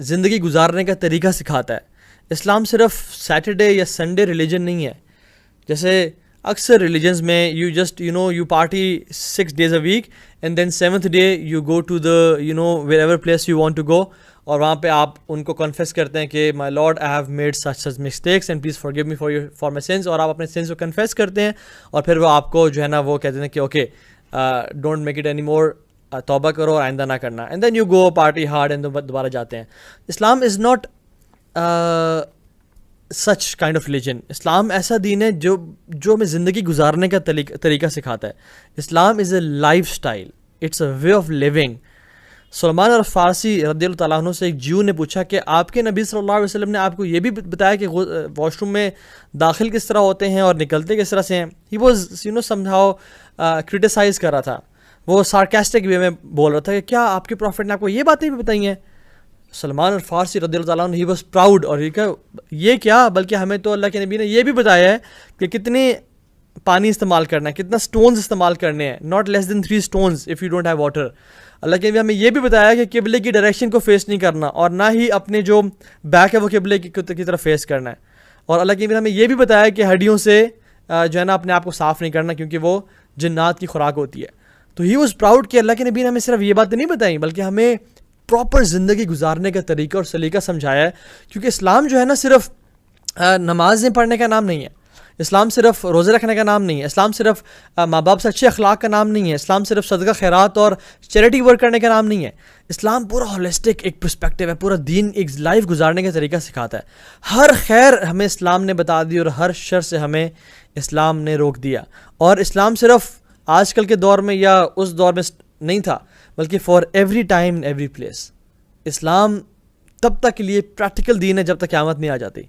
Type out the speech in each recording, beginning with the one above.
زندگی گزارنے کا طریقہ سکھاتا ہے. اسلام صرف سیٹرڈے یا سنڈے ریلیجن نہیں ہے. جیسے اکثر ریلیجنز میں you party 6 days a week and then 7th day you go to the wherever place you want to go, اور وہاں پہ آپ ان کو کنفیس کرتے ہیں کہ my lord I have made such mistakes and please forgive me for my sins, اور آپ اپنے سنس کو کنفیس کرتے ہیں اور پھر وہ آپ کو جو ہے نا وہ کہتے ہیں کہ okay don't make it any more, توبہ کرو اور آئندہ نہ کرنا, and then you go party hard اینڈ دوبارہ جاتے ہیں. Islam is not such kind of religion. اسلام ایسا دین ہے جو ہمیں زندگی گزارنے کا طریقہ سکھاتا ہے. Islam is a lifestyle, it's a way of living. Salman al Farsi رضی اللہ تعالیٰ عنہ سے ایک جیو نے پوچھا کہ آپ کے نبی صلی اللہ علیہ وسلم نے آپ کو یہ بھی بتایا کہ واش روم میں داخل کس طرح ہوتے ہیں اور نکلتے کس طرح سے ہیں. He was somehow criticize کر رہا تھا, وہ سارکاسٹک وے میں بول رہا تھا کہ کیا آپ کے پروفٹ نے آپ کو یہ باتیں بھی بتائی ہیں. سلمان الفارسی رضی اللہ تعالیٰ عنہ ہی واز پراؤڈ, اور یہ کیا بلکہ ہمیں تو اللہ کے نبی نے یہ بھی بتایا ہے کہ کتنے پانی استعمال کرنا ہے, کتنا سٹونز استعمال کرنے ہیں, not less than 3 stones if you don't have water. اللہ کے نبی ہمیں یہ بھی بتایا کہ قبلے کی ڈائریکشن کو فیس نہیں کرنا, اور نہ ہی اپنے جو بیک ہے وہ قبلے کی طرف فیس کرنا ہے. اور اللہ کے نبی ہمیں یہ بھی بتایا کہ ہڈیوں سے جو ہے نا اپنے آپ کو صاف نہیں کرنا, کیونکہ وہ جنات کی خوراک ہوتی ہے. تو ہی واز پراؤڈ کہ اللہ کے نبی نے ہمیں صرف یہ باتیں نہیں بتائیں بلکہ ہمیں پراپر زندگی گزارنے کا طریقہ اور سلیقہ سمجھایا ہے. کیونکہ اسلام جو ہے نا صرف نمازیں پڑھنے کا نام نہیں ہے, اسلام صرف روزے رکھنے کا نام نہیں ہے, اسلام صرف ماں باپ سے اچھے اخلاق کا نام نہیں ہے, اسلام صرف صدقہ خیرات اور چیریٹی ورک کرنے کا نام نہیں ہے. اسلام پورا ہولسٹک ایک پرسپیکٹیو ہے, پورا دین ایک لائف گزارنے کا طریقہ سکھاتا ہے. ہر خیر ہمیں اسلام نے بتا دی اور ہر شر سے ہمیں اسلام نے روک دیا. اور اسلام صرف آج کل کے دور میں یا اس دور میں نہیں تھا بلکہ for every time every place. اسلام تب تک کے لیے پریکٹیکل دین ہے جب تک قیامت نہیں آ جاتی.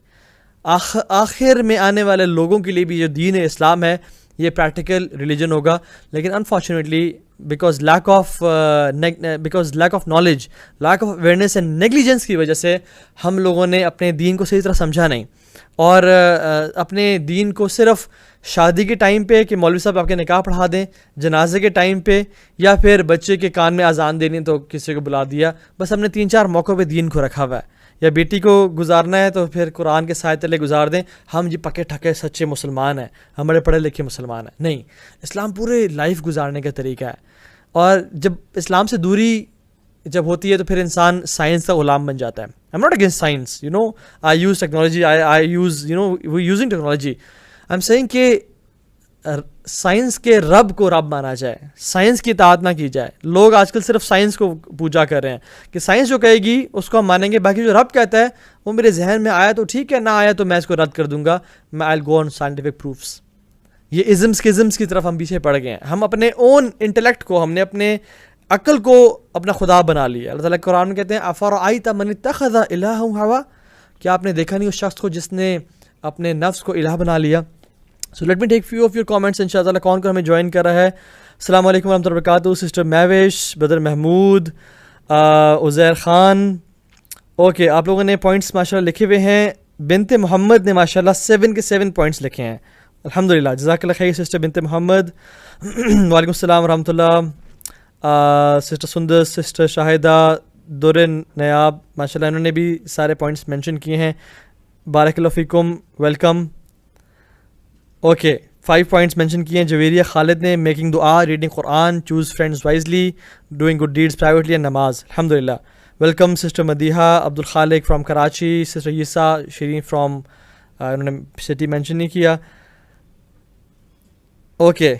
آخر میں آنے والے لوگوں کے لیے بھی جو دین اسلام ہے یہ پریکٹیکل ریلیجن ہوگا. لیکن unfortunately because lack of knowledge, lack of awareness and negligence کی وجہ سے ہم لوگوں نے اپنے دین کو صحیح طرح سمجھا نہیں, اور اپنے دین کو صرف شادی کے ٹائم پہ کہ مولوی صاحب آپ کے نکاح پڑھا دیں, جنازے کے ٹائم پہ, یا پھر بچے کے کان میں اذان دینی تو کسی کو بلا دیا, بس ہم نے 3-4 موقعوں پہ دین کو رکھا ہوا ہے. یا بیٹی کو گزارنا ہے تو پھر قرآن کے سائے تلے گزار دیں, ہم جی پکے ٹھکے سچے مسلمان ہیں, ہمارے پڑھے لکھے مسلمان ہیں. نہیں, اسلام پورے لائف گزارنے کا طریقہ ہے. اور جب اسلام سے دوری جب ہوتی ہے تو پھر انسان سائنس کا غلام بن جاتا ہے. I am not against science, I use technology, I use we using technology. I am seeing کہ سائنس کے رب کو رب مانا جائے, سائنس کی اطاعت نہ کی جائے. لوگ آج کل صرف سائنس کو پوجا کر رہے ہیں کہ سائنس جو کہے گی اس کو ہم مانیں گے, باقی جو رب کہتا ہے وہ میرے ذہن میں آیا تو ٹھیک ہے, نہ آیا تو میں اس کو رد کر دوں گا, میں آئی گو آن سائنٹیفک پروفس. یہ ازمس کی طرف ہم پیچھے پڑ گئے ہیں. ہم اپنے اون انٹلیکٹ کو, ہم نے اپنے عقل کو اپنا خدا بنا لیا. اللہ تعالیٰ قرآن میں کہتے ہیں افرأیت من اتخذ الہہ ہوا, کیا آپ نے دیکھا نہیں اس شخص کو جس نے اپنے نفس کو الہ بنا لیا. So let me take few of your comments ان شاء اللہ. کون ہمیں جوائن کر رہا ہے؟ السلام علیکم ورحمۃ اللہ وبرکاتہ. سسٹر مہوش, بدر محمود, عزیر خان. اوکے, آپ لوگوں نے پوائنٹس ماشاء اللہ لکھے ہوئے ہیں. بنت محمد نے ماشاء اللہ 7 کے 7 پوائنٹس لکھے ہیں, الحمدللہ, جزاک اللہ خیر سسٹر بنت محمد. وعلیکم السلام ورحمۃ اللہ. سسٹر سندر, سسٹر شاہدہ, در نیاب, ماشاء اللہ انہوں نے بھی سارے پوائنٹس مینشن کیے ہیں. بارک اللہ فیکم, ویلکم. اوکے, 5 پوائنٹس مینشن کیے ہیں. جویریہ خالد نے میکنگ دعا, reading Quran, choose friends wisely, doing good deeds privately and نماز. الحمدللہ. Welcome sister Madiha, Abdul Khaliq from Karachi, sister یسا شیرین فرام, انہوں نے سٹی مینشن نہیں کیا. اوکے,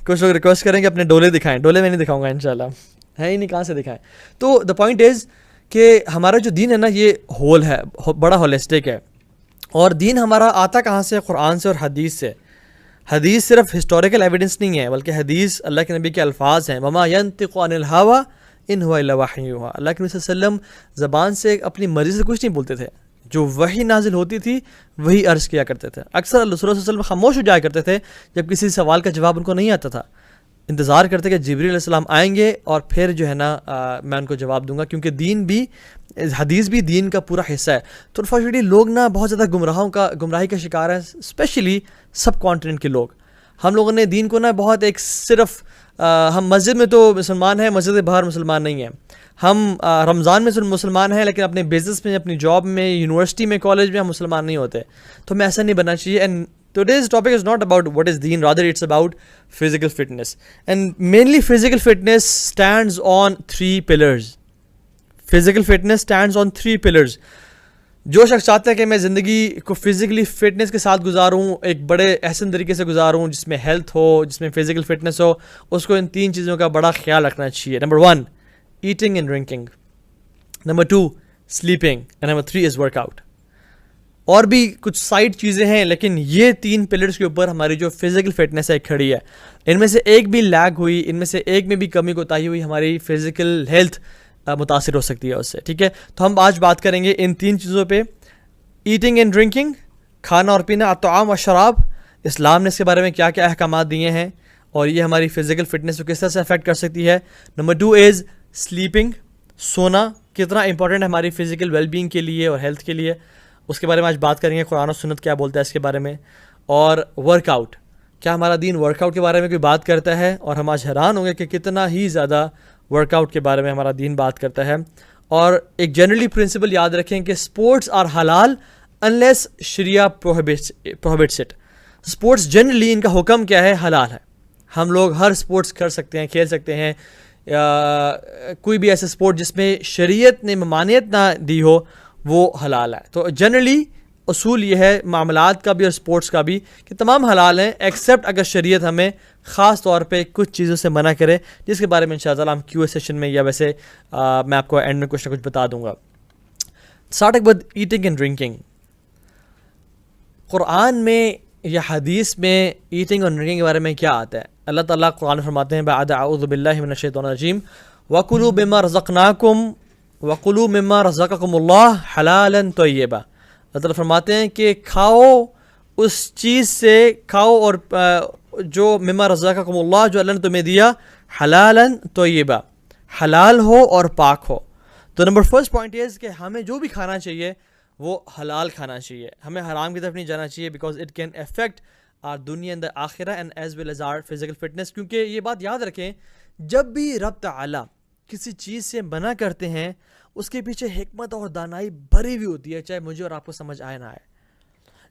کچھ لوگ ریکویسٹ کریں کہ اپنے ڈولے دکھائیں. ڈولے میں نہیں دکھاؤں گا انشاءاللہ, ہے ہی نہیں, کہاں سے دکھائیں. تو دا پوائنٹ از کہ ہمارا جو دین ہے نا یہ ہول ہے, بڑا ہولسٹک ہے. اور دین ہمارا آتا کہاں سے؟ قرآن سے اور حدیث سے. حدیث صرف ہسٹوریکل ایویڈنس نہیں ہے بلکہ حدیث اللہ کے نبی کے الفاظ ہیں. وما ينطق عن الهوى ان هو الا وحی یوحی. اللہ کے نبی صلی اللہ علیہ وسلم زبان سے اپنی مرضی سے کچھ نہیں بولتے تھے, جو وحی نازل ہوتی تھی وہی عرض کیا کرتے تھے. اکثر اللہ صلی اللہ علیہ وسلم خاموش ہو جایا کرتے تھے جب کسی سوال کا جواب ان کو نہیں آتا تھا, انتظار کرتے کہ جبریل علیہ السلام آئیں گے اور پھر جو ہے نا میں ان کو جواب دوں گا, کیونکہ دین بھی, حدیث بھی دین کا پورا حصہ ہے. تو انفارچونیٹلی لوگ نا بہت زیادہ گمراہی کا شکار ہیں, اسپیشلی سب کانٹیننٹ کے لوگ. ہم لوگوں نے دین کو نا بہت ایک صرف ہم مسجد میں تو مسلمان ہیں, مسجد کے باہر مسلمان نہیں ہیں. ہم رمضان میں مسلمان ہیں لیکن اپنے بزنس میں, اپنی جاب میں, یونیورسٹی میں, کالج میں ہم مسلمان نہیں ہوتے. تو ہمیں ایسا نہیں بننا چاہیے. And today's topic is not about what is deen, rather it's about physical fitness. And mainly physical fitness stands on 3 pillars. Physical fitness stands on 3 pillars. جو شخص چاہتا ہے کہ میں زندگی کو فزیکلی فٹنس کے ساتھ گزاروں, ایک بڑے احسن طریقے سے گزاروں جس میں ہیلتھ ہو, جس میں فزیکل فٹنس ہو, اس کو ان 3 چیزوں کا بڑا خیال رکھنا چاہیے. Number 1 eating and drinking, number 2 sleeping, and number 3 is work out. اور بھی کچھ سائڈ چیزیں ہیں لیکن یہ 3 پلرز کے اوپر ہماری جو فزیکل فٹنس ہے کھڑی ہے. ان میں سے ایک بھی لیگ ہوئی, ان میں سے ایک میں بھی کمی کوتاہی ہوئی, ہماری فزیکل ہیلتھ متاثر ہو سکتی ہے اس سے. ٹھیک ہے, تو ہم آج بات کریں گے ان 3 چیزوں پہ. ایٹنگ اینڈ ڈرنکنگ, کھانا اور پینا, الطعام والشراب, اسلام نے اس کے بارے میں کیا کیا احکامات دیے ہیں اور یہ ہماری فزیکل فٹنس کو کس طرح سے افیکٹ کر سکتی ہے. نمبر 2 از سلیپنگ, سونا کتنا امپورٹنٹ ہے ہماری فزیکل ویل بینگ کے لیے اور ہیلتھ کے لیے, اس کے بارے میں آج بات کریں گے. قرآن و سنت کیا بولتا ہے اس کے بارے میں. اور ورک آؤٹ, کیا ہمارا دین ورک آؤٹ کے بارے میں کوئی بات کرتا ہے, اور ہم آج حیران ہوں گے کہ کتنا ہی زیادہ ورک آؤٹ کے بارے میں ہمارا دین بات کرتا ہے. اور ایک جنرلی پرنسپل یاد رکھیں کہ اسپورٹس آر حلال unless Shariah پروہبٹس it. Sports generally ان کا حکم کیا ہے, حلال ہے. ہم لوگ ہر اسپورٹس کر سکتے ہیں, کھیل سکتے ہیں, کوئی بھی ایسا اسپورٹ جس میں شریعت نے ممانعت نہ دی ہو وہ حلال ہے. تو جنرلی اصول یہ ہے معاملات کا بھی اور اسپورٹس کا بھی کہ تمام حلال ہیں ایکسیپٹ اگر شریعت ہمیں خاص طور پہ کچھ چیزوں سے منع کرے, جس کے بارے میں انشاءاللہ ہم کیو اے سیشن میں یا ویسے میں آپ کو اینڈ میں کچھ نہ کچھ بتا دوں گا. Starting with eating and drinking. قرآن میں یا حدیث میں ایٹنگ اور ڈرنکنگ کے بارے میں کیا آتا ہے؟ اللہ تعالیٰ قرآن فرماتے ہیں بعد اعوذ باللہ من الشیطان الرجیم وَكُلُوا مِمَّا رَزَقْنَاكُمْ وَكُلُوا مِمَّا رَزَقَكُمُ اللَّهُ حَلَالًا طَيِّبًا. اللہ تعالیٰ فرماتے ہیں کہ کھاؤ اس چیز سے, کھاؤ اور جو مما رزقکم اللہ, جو اللہ نے تمہیں دیا, حلالاً طیبا, حلال ہو اور پاک ہو. تو نمبر فرسٹ پوائنٹ یہ ہے کہ ہمیں جو بھی کھانا چاہیے وہ حلال کھانا چاہیے, ہمیں حرام کی طرف نہیں جانا چاہیے, because it can affect our دنیا اینڈ دا آخرہ and as well as our physical fitness. کیونکہ یہ بات یاد رکھیں, جب بھی رب تعالیٰ کسی چیز سے منع کرتے ہیں اس کے پیچھے حکمت اور دانائی بھری ہوئی ہوتی ہے, چاہے مجھے اور آپ کو سمجھ آئے نہ آئے.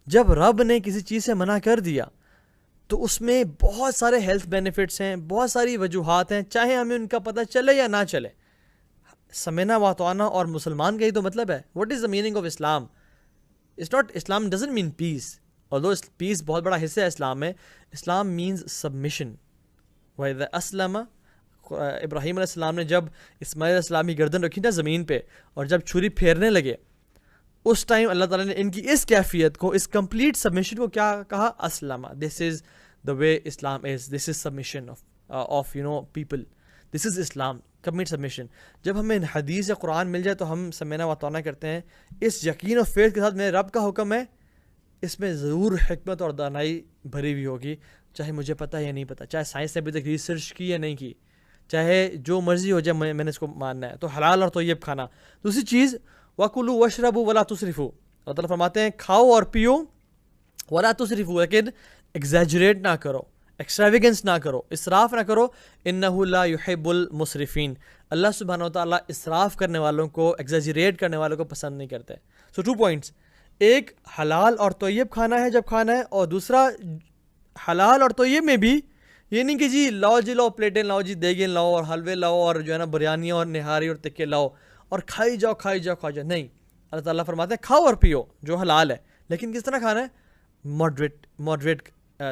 جب رب نے کسی چیز سے منع کر دیا تو اس میں بہت سارے ہیلتھ بینیفٹس ہیں, بہت ساری وجوہات ہیں, چاہے ہمیں ان کا پتہ چلے یا نہ چلے. سمعنا واطعنا اور مسلمان کا ہی تو مطلب ہے. What is the meaning of Islam? It's not, Islam doesn't mean peace, although peace بہت بڑا حصہ ہے اسلام میں. Islam means submission. وَإِذَا أَسْلَمَ, ابراہیم علیہ السلام نے جب اسماعیل علیہ السلام کی گردن رکھی نا زمین پہ اور جب چھری پھیرنے لگے, اس ٹائم اللہ تعالیٰ نے ان کی اس کیفیت کو, اس کمپلیٹ سبمیشن کو کیا کہا؟ اسلامہ. This is the way Islam is, this is submission of people, this is Islam, complete submission. جب ہمیں حدیث یا قرآن مل جائے تو ہم سمعنا واطعنا کرتے ہیں اس یقین اور فیض کے ساتھ میرے رب کا حکم ہے, اس میں ضرور حکمت اور دانائی بھری ہوئی ہوگی, چاہے مجھے پتہ یا نہیں پتہ, چاہے سائنس نے ابھی تک ریسرچ کی یا نہیں کی, چاہے جو مرضی ہو جائے, میں نے اس کو ماننا ہے. تو حلال اور طیب کھانا. دوسری چیز وَكُلُوا وَاشْرَبُوا وَلَا تُسْرِفُوا. اللہ تعالیٰ فرماتے ہیں کھاؤ اور پیو, وَلَا تُسْرِفُوا, لیکن ایگزیجریٹ نہ کرو, ایکسٹراویگنس نہ کرو, اسراف نہ کرو. إِنَّهُ لَا يُحِبُّ الْمُسْرِفِينَ. اللہ سبحانہ و تعالیٰ اسراف کرنے والوں کو, ایگزیجریٹ کرنے والوں کو پسند نہیں کرتے. سو 2 پوائنٹس, ایک حلال اور طیب کھانا ہے جب کھانا ہے, اور دوسرا حلال اور طیب میں بھی یہ نہیں کہ جی لاؤ پلیٹیں لاؤ, جی دیگیں لاؤ اور حلوے لاؤ اور جو ہے نا بریانی اور نہاری اور تکے لاؤ اور کھائی جاؤ. نہیں, اللہ تعالیٰ فرماتے ہیں کھاؤ اور پیو جو حلال ہے, لیکن کس طرح کھانا ہے؟ ماڈریٹ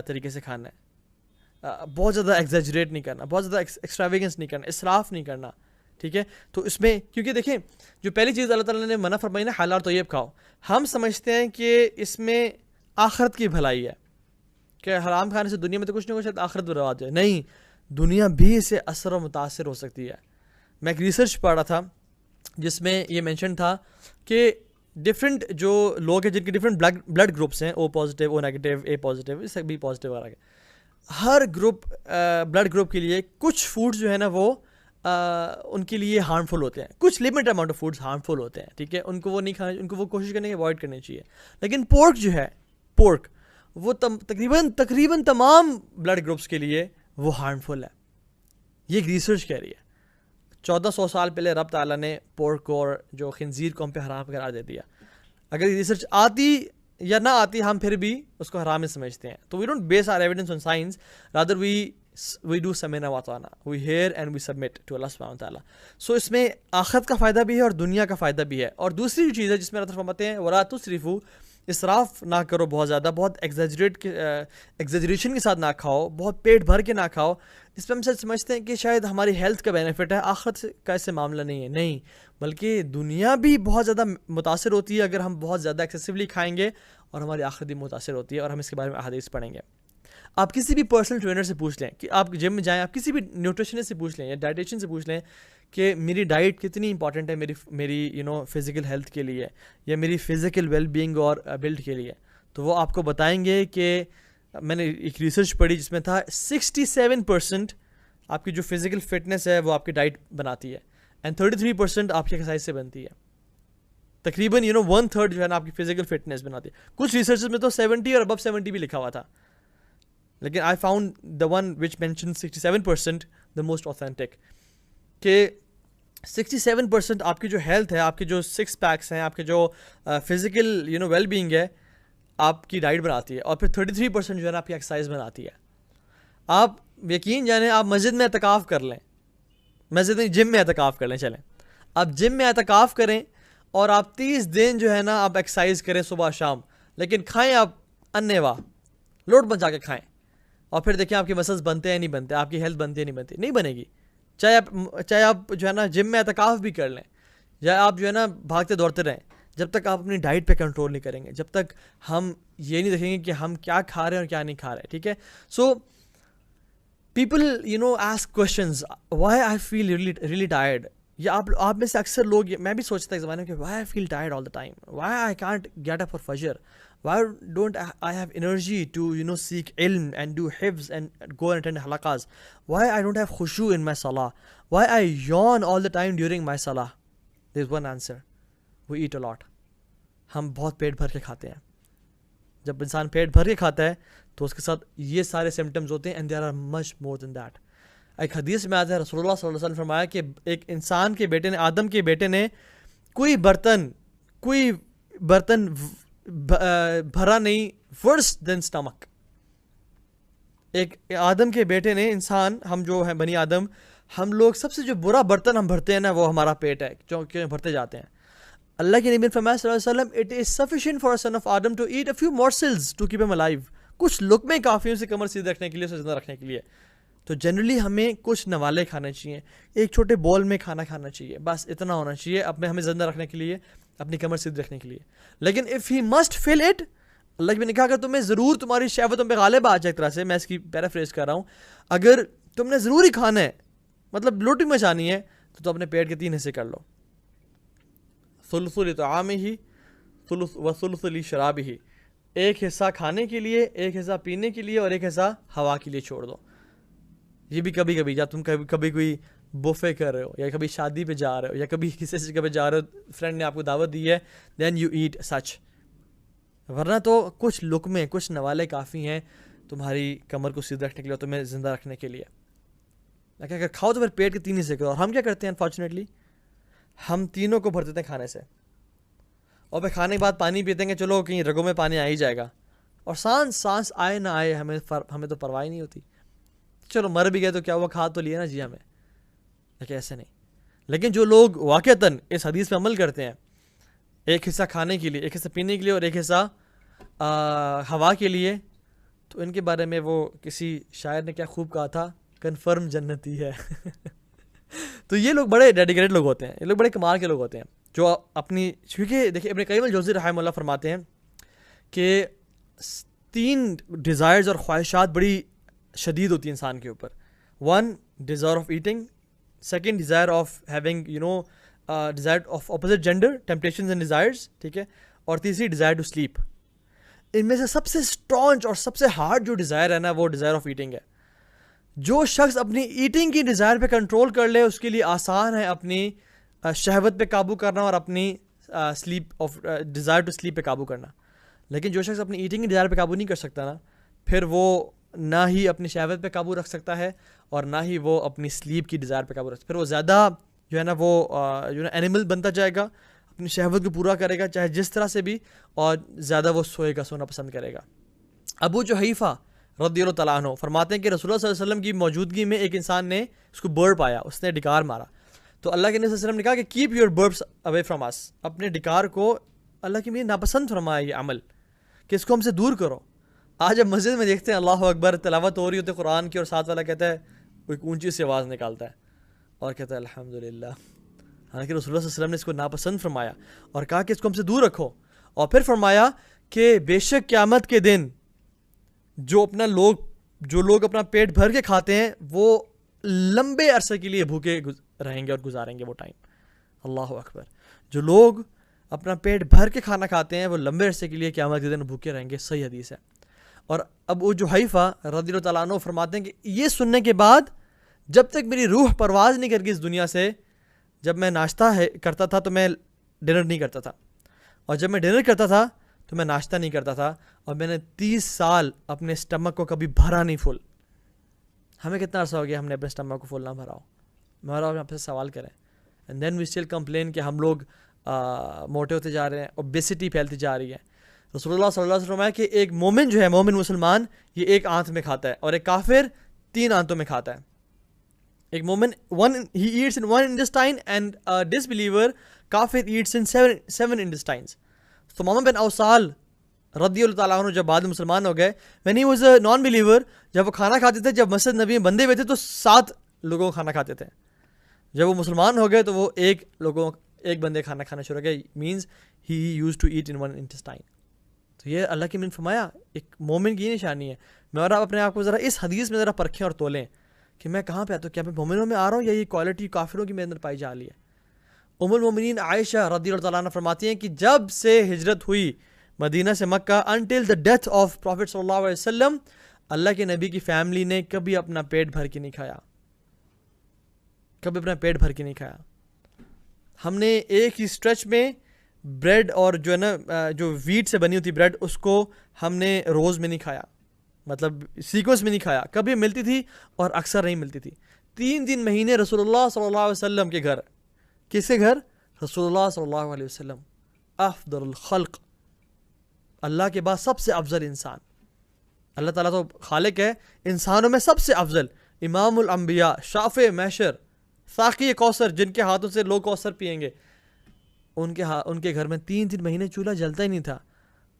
طریقے سے کھانا ہے, بہت زیادہ ایگزیجریٹ نہیں کرنا, بہت زیادہ ایکسٹراویگنس نہیں کرنا, اسراف نہیں کرنا. ٹھیک ہے, تو اس میں کیونکہ دیکھیں جو پہلی چیز اللہ تعالیٰ نے منع فرمائی نا, حلال اور طیب کھاؤ, ہم سمجھتے ہیں کہ اس میں آخرت کی بھلائی ہے کہ حرام کھانے سے دنیا میں تو کچھ نہیں, شاید آخرت برباد ہے. نہیں, دنیا بھی اس سے اثر و متاثر ہو سکتی ہے. میں ایک ریسرچ پڑھ رہا تھا جس میں یہ مینشن تھا کہ ڈفرینٹ جو لوگ ہیں جن کے ڈفرینٹ بلڈ گروپس ہیں, O positive, O negative, A positive, اس سے بھی پازیٹیو آ رہا ہے, ہر گروپ بلڈ گروپ کے لیے کچھ فوڈز جو ہے نا وہ ان کے لیے ہارمفل ہوتے ہیں, کچھ limit amount of foods harmful ہوتے ہیں. ٹھیک ہے, ان کو وہ نہیں کھانا, ان کو وہ کوشش کرنے کی اوائڈ کرنی چاہیے. لیکن پورک جو ہے, پورک وہ تقریباً تمام بلڈ گروپس کے لیے وہ ہارمفل ہے. یہ ایک ریسرچ کہہ رہی ہے. 1400 سال پہلے رب تعالیٰ نے پورک کو اور جو خنزیر کو ہم پہ حرام قرار دے دیا. اگر یہ ریسرچ آتی یا نہ آتی ہم پھر بھی اس کو حرام سمجھتے ہیں. تو we don't base our evidence on science, rather we do سمعنا واطعنا, we hear and we submit to Allah سبحانہ وتعالیٰ. سو اس میں آخرت کا فائدہ بھی ہے اور دنیا کا فائدہ بھی ہے. اور دوسری جو چیز ہے جس میں اللہ فرماتے ہیں ولا تسرفوا, اسراف نہ کرو بہت زیادہ, بہت ایگزیجریشن کے ساتھ نہ کھاؤ, بہت پیٹ بھر کے نہ کھاؤ. اس پہ ہم سمجھتے ہیں کہ شاید ہماری ہیلتھ کا بینیفٹ ہے, آخرت کا ایسے معاملہ نہیں ہے. نہیں, بلکہ دنیا بھی بہت زیادہ متاثر ہوتی ہے اگر ہم بہت زیادہ ایکسیسولی کھائیں گے, اور ہماری آخرت بھی متاثر ہوتی ہے, اور ہم اس کے بارے میں احادیث پڑھیں گے. آپ کسی بھی پرسنل ٹرینر سے پوچھ لیں کہ آپ جم میں جائیں, آپ کسی بھی نیوٹریشنسٹ سے پوچھ لیں یا ڈائٹیشین سے پوچھ لیں کہ میری ڈائٹ کتنی امپورٹنٹ ہے میری فزیکل ہیلتھ کے لیے یا میری فزیکل ویل بینگ اور بلڈ کے لیے, تو وہ آپ کو بتائیں گے کہ میں نے ایک ریسرچ پڑھی جس میں تھا 67% آپ کی جو فزیکل فٹنس ہے وہ آپ کی ڈائٹ بناتی ہے, اینڈ 33% آپ کی ایکسرسائز سے بنتی ہے. تقریباً 1/3 جو ہے نا آپ کی فزیکل فٹنس بناتی ہے. کچھ ریسرچ میں تو 70 اور ابو 70 بھی لکھا ہوا تھا, لیکن I found the one which mention 67% the most authentic, کہ 67% آپ کی جو ہیلتھ ہے, آپ کے جو 6 پیکس ہیں, آپ کے جو فزیکل ویل بینگ ہے, آپ کی ڈائٹ بناتی ہے, اور پھر 33% جو ہے نا آپ کی ایکسرسائز بناتی ہے. آپ یقین جانیں آپ مسجد میں اعتکاف کر لیں, مسجد میں جم میں اعتکاف کر لیں, چلیں آپ جم میں اعتکاف کریں اور آپ 30 دن جو ہے نا آپ ایکسرسائز کریں صبح شام, لیکن کھائیں آپ انیوا لوٹ بچا کے کھائیں, اور پھر دیکھیں آپ کے مسلز بنتے ہیں نہیں بنتے, آپ کی ہیلتھ بنتی ہے نہیں بنتی, نہیں بنے گی. چاہے آپ جو ہے نا جم میں اعتکاف بھی کر لیں, یا آپ جو ہے نا بھاگتے دوڑتے رہیں, جب تک آپ اپنی ڈائٹ پہ کنٹرول نہیں کریں گے, جب تک ہم یہ نہیں دیکھیں گے کہ ہم کیا کھا رہے ہیں اور کیا نہیں کھا رہے. ٹھیک ہے, so people ask questions why I feel really tired. یا آپ میں سے اکثر لوگ, میں بھی سوچتا ایک زمانے میں کہ why I feel tired all the time, why I can't get up for Fajr, why don't I have energy to seek ilm and do hifz and go and attend halaqas, why I don't have khushu in my salah, why I yawn all the time during my salah. There's one answer: we eat a lot. ہم بہت پیٹ بھر کے کھاتے ہیں. جب انسان پیٹ بھر کے کھاتا ہے تو اس کے ساتھ یہ سارے سمٹمز ہوتے ہیں, and there are much more than that. ایک حدیث میں آتا ہے رسول اللہ صلی اللہ علیہ وسلم نے فرمایا کہ ایک انسان کے بیٹے نے, آدم کے بیٹے نے کوئی برتن بھرا نہیں ورس دین اسٹمک. ایک آدم کے بیٹے نے, انسان ہم جو ہیں بنی آدم, ہم لوگ سب سے جو برا برتن ہم بھرتے ہیں نا وہ ہمارا پیٹ ہے, کیوں بھرتے جاتے ہیں. اللہ کے نبی نے فرمایا صلی اللہ علیہ وسلم, it is sufficient for son of Adam to eat a few morsels to keep him alive. کچھ لقمے کافی ہیں اسے کمر سیدھے رکھنے کے لیے, اسے زندہ رکھنے کے لیے. تو جنرلی ہمیں کچھ نوالے کھانے چاہیے, ایک چھوٹے بول میں کھانا چاہیے, بس اتنا ہونا چاہیے ہمیں زندہ رکھنے کے لیے, اپنی کمر سیدھ رکھنے کے لیے. لیکن if he must fill it, اللہ نے کہا کہ تمہیں ضرور تمہاری شہوتوں پہ غالب آ جائے. ایک طرح سے میں اس کی پیرافریز کر رہا ہوں, اگر تم نے ضروری کھانا ہے, مطلب لوٹی مچانی ہے, تو اپنے پیٹ کے 3 حصے کر لو. ثلث لطعامہ وثلث لشرابہ, ایک حصہ کھانے کے لیے, ایک حصہ پینے کے لیے, اور ایک حصہ ہوا کے لیے چھوڑ دو. یہ بھی کبھی جب تم کبھی کوئی بوفے کر رہے ہو, یا کبھی شادی پہ جا رہے ہو, یا کبھی کسی سے کبھی جا رہے ہو, فرینڈ نے آپ کو دعوت دی ہے, دین یو ایٹ سچ. ورنہ تو کچھ لقمے, کچھ نوالے کافی ہیں تمہاری کمر کو سیدھ رکھنے کے لیے, تمہیں زندہ رکھنے کے لیے. لیکن اگر کھاؤ تو پھر پیٹ کے 3 حصے کرو. اور ہم کیا کرتے ہیں انفارچونیٹلی, ہم تینوں کو بھر دیتے ہیں کھانے سے, اور پھر کھانے کے بعد پانی پیتے ہیں کہ چلو کہیں رگوں میں پانی آ ہی جائے گا, اور سانس آئے نہ آئے ہمیں تو پرواہ نہیں ہوتی. چلو مر بھی گئے تو کیا ہوا, کھا تو لیا نا جی ہمیں. لیکن ایسے نہیں. لیکن جو لوگ واقعتاً اس حدیث پہ عمل کرتے ہیں, ایک حصہ کھانے کے لیے, ایک حصہ پینے کے لیے, اور ایک حصہ ہوا کے لیے, تو ان کے بارے میں وہ کسی شاعر نے کیا خوب کہا تھا, کنفرم جنتی ہے. تو یہ لوگ بڑے ڈیڈیکیٹڈ لوگ ہوتے ہیں, یہ لوگ بڑے کمال کے لوگ ہوتے ہیں جو اپنی, کیونکہ دیکھیں ابن قیم الجوزی رحمہ اللہ فرماتے ہیں کہ 3 ڈیزائرز اور خواہشات بڑی شدید ہوتی ہیں انسان کے اوپر. 1 desire of eating, 2 desire of having desire of opposite gender, temptations and desires, ٹھیک ہے, اور 3 ڈیزائر ٹو سلیپ. ان میں سے سب سے اسٹرانچ اور سب سے ہارڈ جو ڈیزائر ہے نا وہ ڈیزائر آف ایٹنگ ہے. جو شخص اپنی ایٹنگ کی ڈیزائر پہ کنٹرول کر لے, اس کے لیے آسان ہے اپنی شہوت پہ قابو کرنا اور اپنی sleep of desire to sleep پہ قابو کرنا. لیکن جو شخص اپنی ایٹنگ کی ڈیزائر پہ قابو نہیں کر سکتا نا, پھر وہ نہ ہی اپنی شہوت پہ قابو رکھ سکتا ہے اور نہ ہی وہ اپنی سلیپ کی ڈیزائر پہ قابو رکھ سکتا ہے. پھر وہ زیادہ جو ہے نا وہ جو ہے نا اینیمل بنتا جائے گا, اپنی شہوت کو پورا کرے گا چاہے جس طرح سے بھی, اور زیادہ وہ سوئے گا, سونا پسند کرے گا. ابو جحیفہ رضی اللہ تعالیٰ عنہ فرماتے ہیں کہ رسول اللہ صلی اللہ علیہ وسلم کی موجودگی میں ایک انسان نے اس کو برڈ پایا, اس نے ڈکار مارا. تو اللہ کے نبی صلی اللہ علیہ وسلم نے کہا کہ keep your birds away from us, اپنے ڈکار کو اللہ کی ناپسند فرمایا یہ عمل کہ اس کو ہم سے دور کرو. آج اب مسجد میں دیکھتے ہیں اللہ اکبر تلاوت ہو رہی ہوتی ہے قرآن کی, اور ساتھ والا کہتا ہے, کوئی اونچی سی آواز نکالتا ہے اور کہتا ہے الحمدللہ, حالانکہ رسول اللہ صلی اللہ علیہ وسلم نے اس کو ناپسند فرمایا اور کہا کہ اس کو ہم سے دور رکھو. اور پھر فرمایا کہ بے شک قیامت کے دن جو لوگ اپنا پیٹ بھر کے کھاتے ہیں وہ لمبے عرصے کے لیے بھوکے رہیں گے اور گزاریں گے وہ ٹائم. اللہ اکبر. جو لوگ اپنا پیٹ بھر کے کھانا کھاتے ہیں وہ لمبے عرصے کے لیے قیامت کے دن بھوکے رہیں گے. صحیح حدیث ہے. اور ابو جحیفہ رضی اللہ تعالیٰ عنہ فرماتے ہیں کہ یہ سننے کے بعد جب تک میری روح پرواز نہیں کر گئی اس دنیا سے, جب میں ناشتہ کرتا تھا تو میں ڈنر نہیں کرتا تھا, اور جب میں ڈنر کرتا تھا تو میں ناشتہ نہیں کرتا تھا, اور میں نے 30 سال اپنے اسٹمک کو کبھی بھرا نہیں فل. ہمیں کتنا عرصہ ہو گیا ہم نے اپنے اسٹمک کو فل نہ بھرا ہو؟ ہمارا آپ سے سوال کریں. And then we still complain کہ ہم لوگ موٹے ہوتے جا رہے ہیں, اوبیسٹی پھیلتی جا رہی ہے. رسول اللہ صلی اللہ علیہ وسلم ہے کہ ایک مومن جو ہے, مومن مسلمان, یہ ایک آنت میں کھاتا ہے, اور ایک کافر 3 آنتوں میں کھاتا ہے. ایک مومن he eats in 1 intestine and a disbeliever کافر eats in 7 intestines. تو محمد بن اوصال رضی اللہ تعالیٰ عنہ جب بعد میں مسلمان ہو گئے, when he was a non-believer, جب وہ کھانا کھاتے تھے, جب مسجد نبی میں بندے ہوئے تھے تو 7 لوگوں کو کھانا کھاتے تھے. جب وہ مسلمان ہو گئے تو وہ ایک بندے کھانا کھانا شروع کیا, means he used to eat in 1 intestine. تو یہ اللہ کی من فرمایا ایک مومن کی نشانی ہے. میں اور آپ اپنے آپ کو ذرا اس حدیث میں ذرا پرکھیں اور تولیں کہ میں کہاں پہ آتا ہوں, کیا میں مومنوں میں آ رہا ہوں یا یہ کوالٹی کافروں کی میرے اندر پائی جا رہی ہے. ام المومنین عائشہ رضی اللہ تعالیٰ عنہ فرماتی ہیں کہ جب سے ہجرت ہوئی مدینہ سے مکہ, until the death of Prophet صلی اللہ علیہ وسلم, اللہ کے نبی کی فیملی نے کبھی اپنا پیٹ بھر کے نہیں کھایا, کبھی اپنا پیٹ بھر کے نہیں کھایا. ہم نے ایک ہی اسٹریچ میں بریڈ اور جو ہے نا جو ویٹ سے بنی ہوتی بریڈ, اس کو ہم نے روز میں نہیں کھایا, مطلب سیکوینس میں نہیں کھایا. کبھی ملتی تھی اور اکثر نہیں ملتی تھی. 3 مہینے رسول اللہ صلی اللہ علیہ وسلم کے گھر. کس کے گھر؟ رسول اللہ صلی اللہ علیہ وسلم, افضل الخلق, اللہ کے بعد سب سے افضل انسان. اللہ تعالیٰ تو خالق ہے, انسانوں میں سب سے افضل, امام الانبیاء, شافع محشر, ساقی کوثر, جن کے ہاتھوں سے لوگ کوثر پئیں گے, ان کے گھر میں 3 مہینے چولہا جلتا ہی نہیں تھا.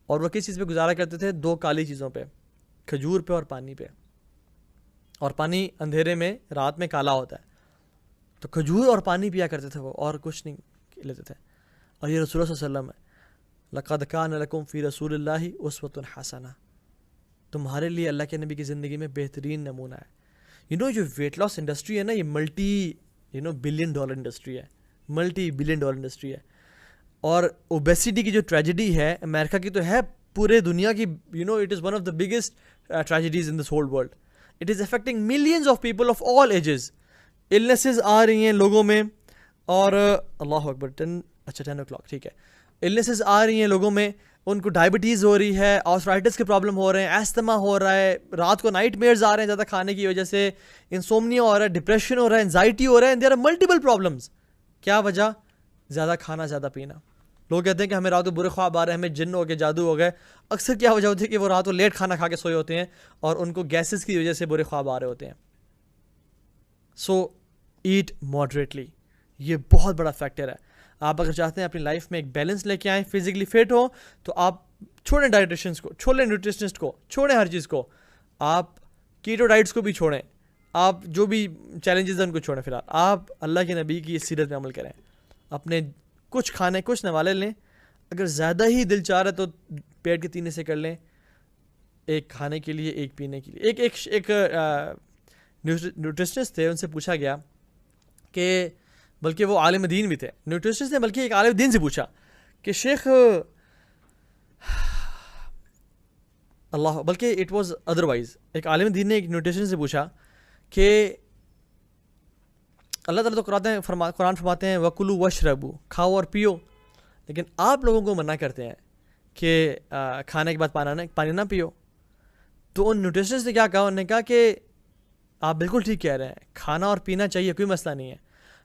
اور وہ کس چیز پہ گزارا کرتے تھے؟ 2 کالی چیزوں پہ, کھجور پہ اور پانی پہ. اور پانی اندھیرے میں رات میں کالا ہوتا ہے, تو کھجور اور پانی پیا کرتے تھے وہ, اور کچھ نہیں لیتے تھے. اور یہ رسول اللہ صلی اللہ علیہ وسلم ہے. لقد کان لکم فی رسول اللہ اسوۃ حسنہ, تمہارے لیے اللہ کے نبی کی زندگی میں بہترین نمونہ ہے. جو ویٹ لاس انڈسٹری ہے نا, یہ ملٹی بلین ڈالر انڈسٹری ہے, ملٹی بلین ڈالر انڈسٹری ہے. اور اوبیسٹی کی جو ٹریجڈی ہے امریکہ کی تو ہے, پورے دنیا کی, it is one of the biggest tragedies in this whole world. It is affecting millions of people of all ages. Illnesses آ رہی ہیں لوگوں میں, اور اللہ اکبر 10 o'clock ٹھیک ہے, النیسز آ رہی ہیں لوگوں میں, ان کو ڈائبٹیز ہو رہی ہے, آرتھرائٹس کے پرابلم ہو رہے ہیں, ایستھما ہو رہا ہے, رات کو نائٹ میئرز آ رہے ہیں زیادہ کھانے کی وجہ سے, انسومنیا ہو رہا ہے, ڈپریشن ہو رہا ہے, انزائٹی ہو رہا ہے, دیر آر ملٹیپل پرابلمس. کیا وجہ؟ زیادہ کھانا, زیادہ پینا. لوگ کہتے ہیں کہ ہمیں رات کو برے خواب آ رہے ہیں, ہمیں جن ہو گئے, جادو ہو گئے. اکثر کیا وجہ ہوتی ہے کہ وہ رات کو لیٹ کھانا کھا کے سوئے ہوتے ہیں اور ان کو گیسز کی وجہ سے برے خواب آ رہے ہوتے ہیں. سو ایٹ ماڈریٹلی, یہ بہت بڑا فیکٹر ہے. آپ اگر چاہتے ہیں اپنی لائف میں ایک بیلنس لے کے آئیں, فزیکلی فٹ ہو, تو آپ چھوڑیں ڈائٹیشنس کو, چھوڑیں نیوٹریشنسٹ کو, چھوڑیں ہر چیز کو, آپ کیٹو ڈائٹس کو بھی چھوڑیں, آپ جو بھی چیلنجز ہیں ان کو چھوڑیں. فی الحال آپ اللہ کے نبی کی اس سیرت پہ عمل کریں. اپنے کچھ کھانے کچھ نوالے لیں, اگر زیادہ ہی دل چاہ رہا ہے تو پیٹ کے 3 حصے کر لیں, ایک کھانے کے لیے, ایک پینے کے لیے. ایک نیوٹریشنسٹ تھے, ان سے پوچھا گیا کہ, بلکہ وہ عالم دین بھی تھے, نیوٹریشنسٹ نے بلکہ ایک عالم دین سے پوچھا کہ شیخ اللہ, بلکہ اٹ واز ادروائز, ایک عالم دین نے ایک نیوٹریشن سے پوچھا کہ اللہ تعالیٰ تو قرآن فرماتے ہیں وَكُلُوا وَاشْرَبُوا, کھاؤ اور پیو, لیکن آپ لوگوں کو منع کرتے ہیں کہ کھانے کے بعد پانی نہ پیو. تو ان نیوٹریشنسٹ نے کیا کہا، انہوں نے کہا کہ آپ بالکل ٹھیک کہہ رہے ہیں، کھانا اور پینا چاہیے، کوئی مسئلہ نہیں ہے،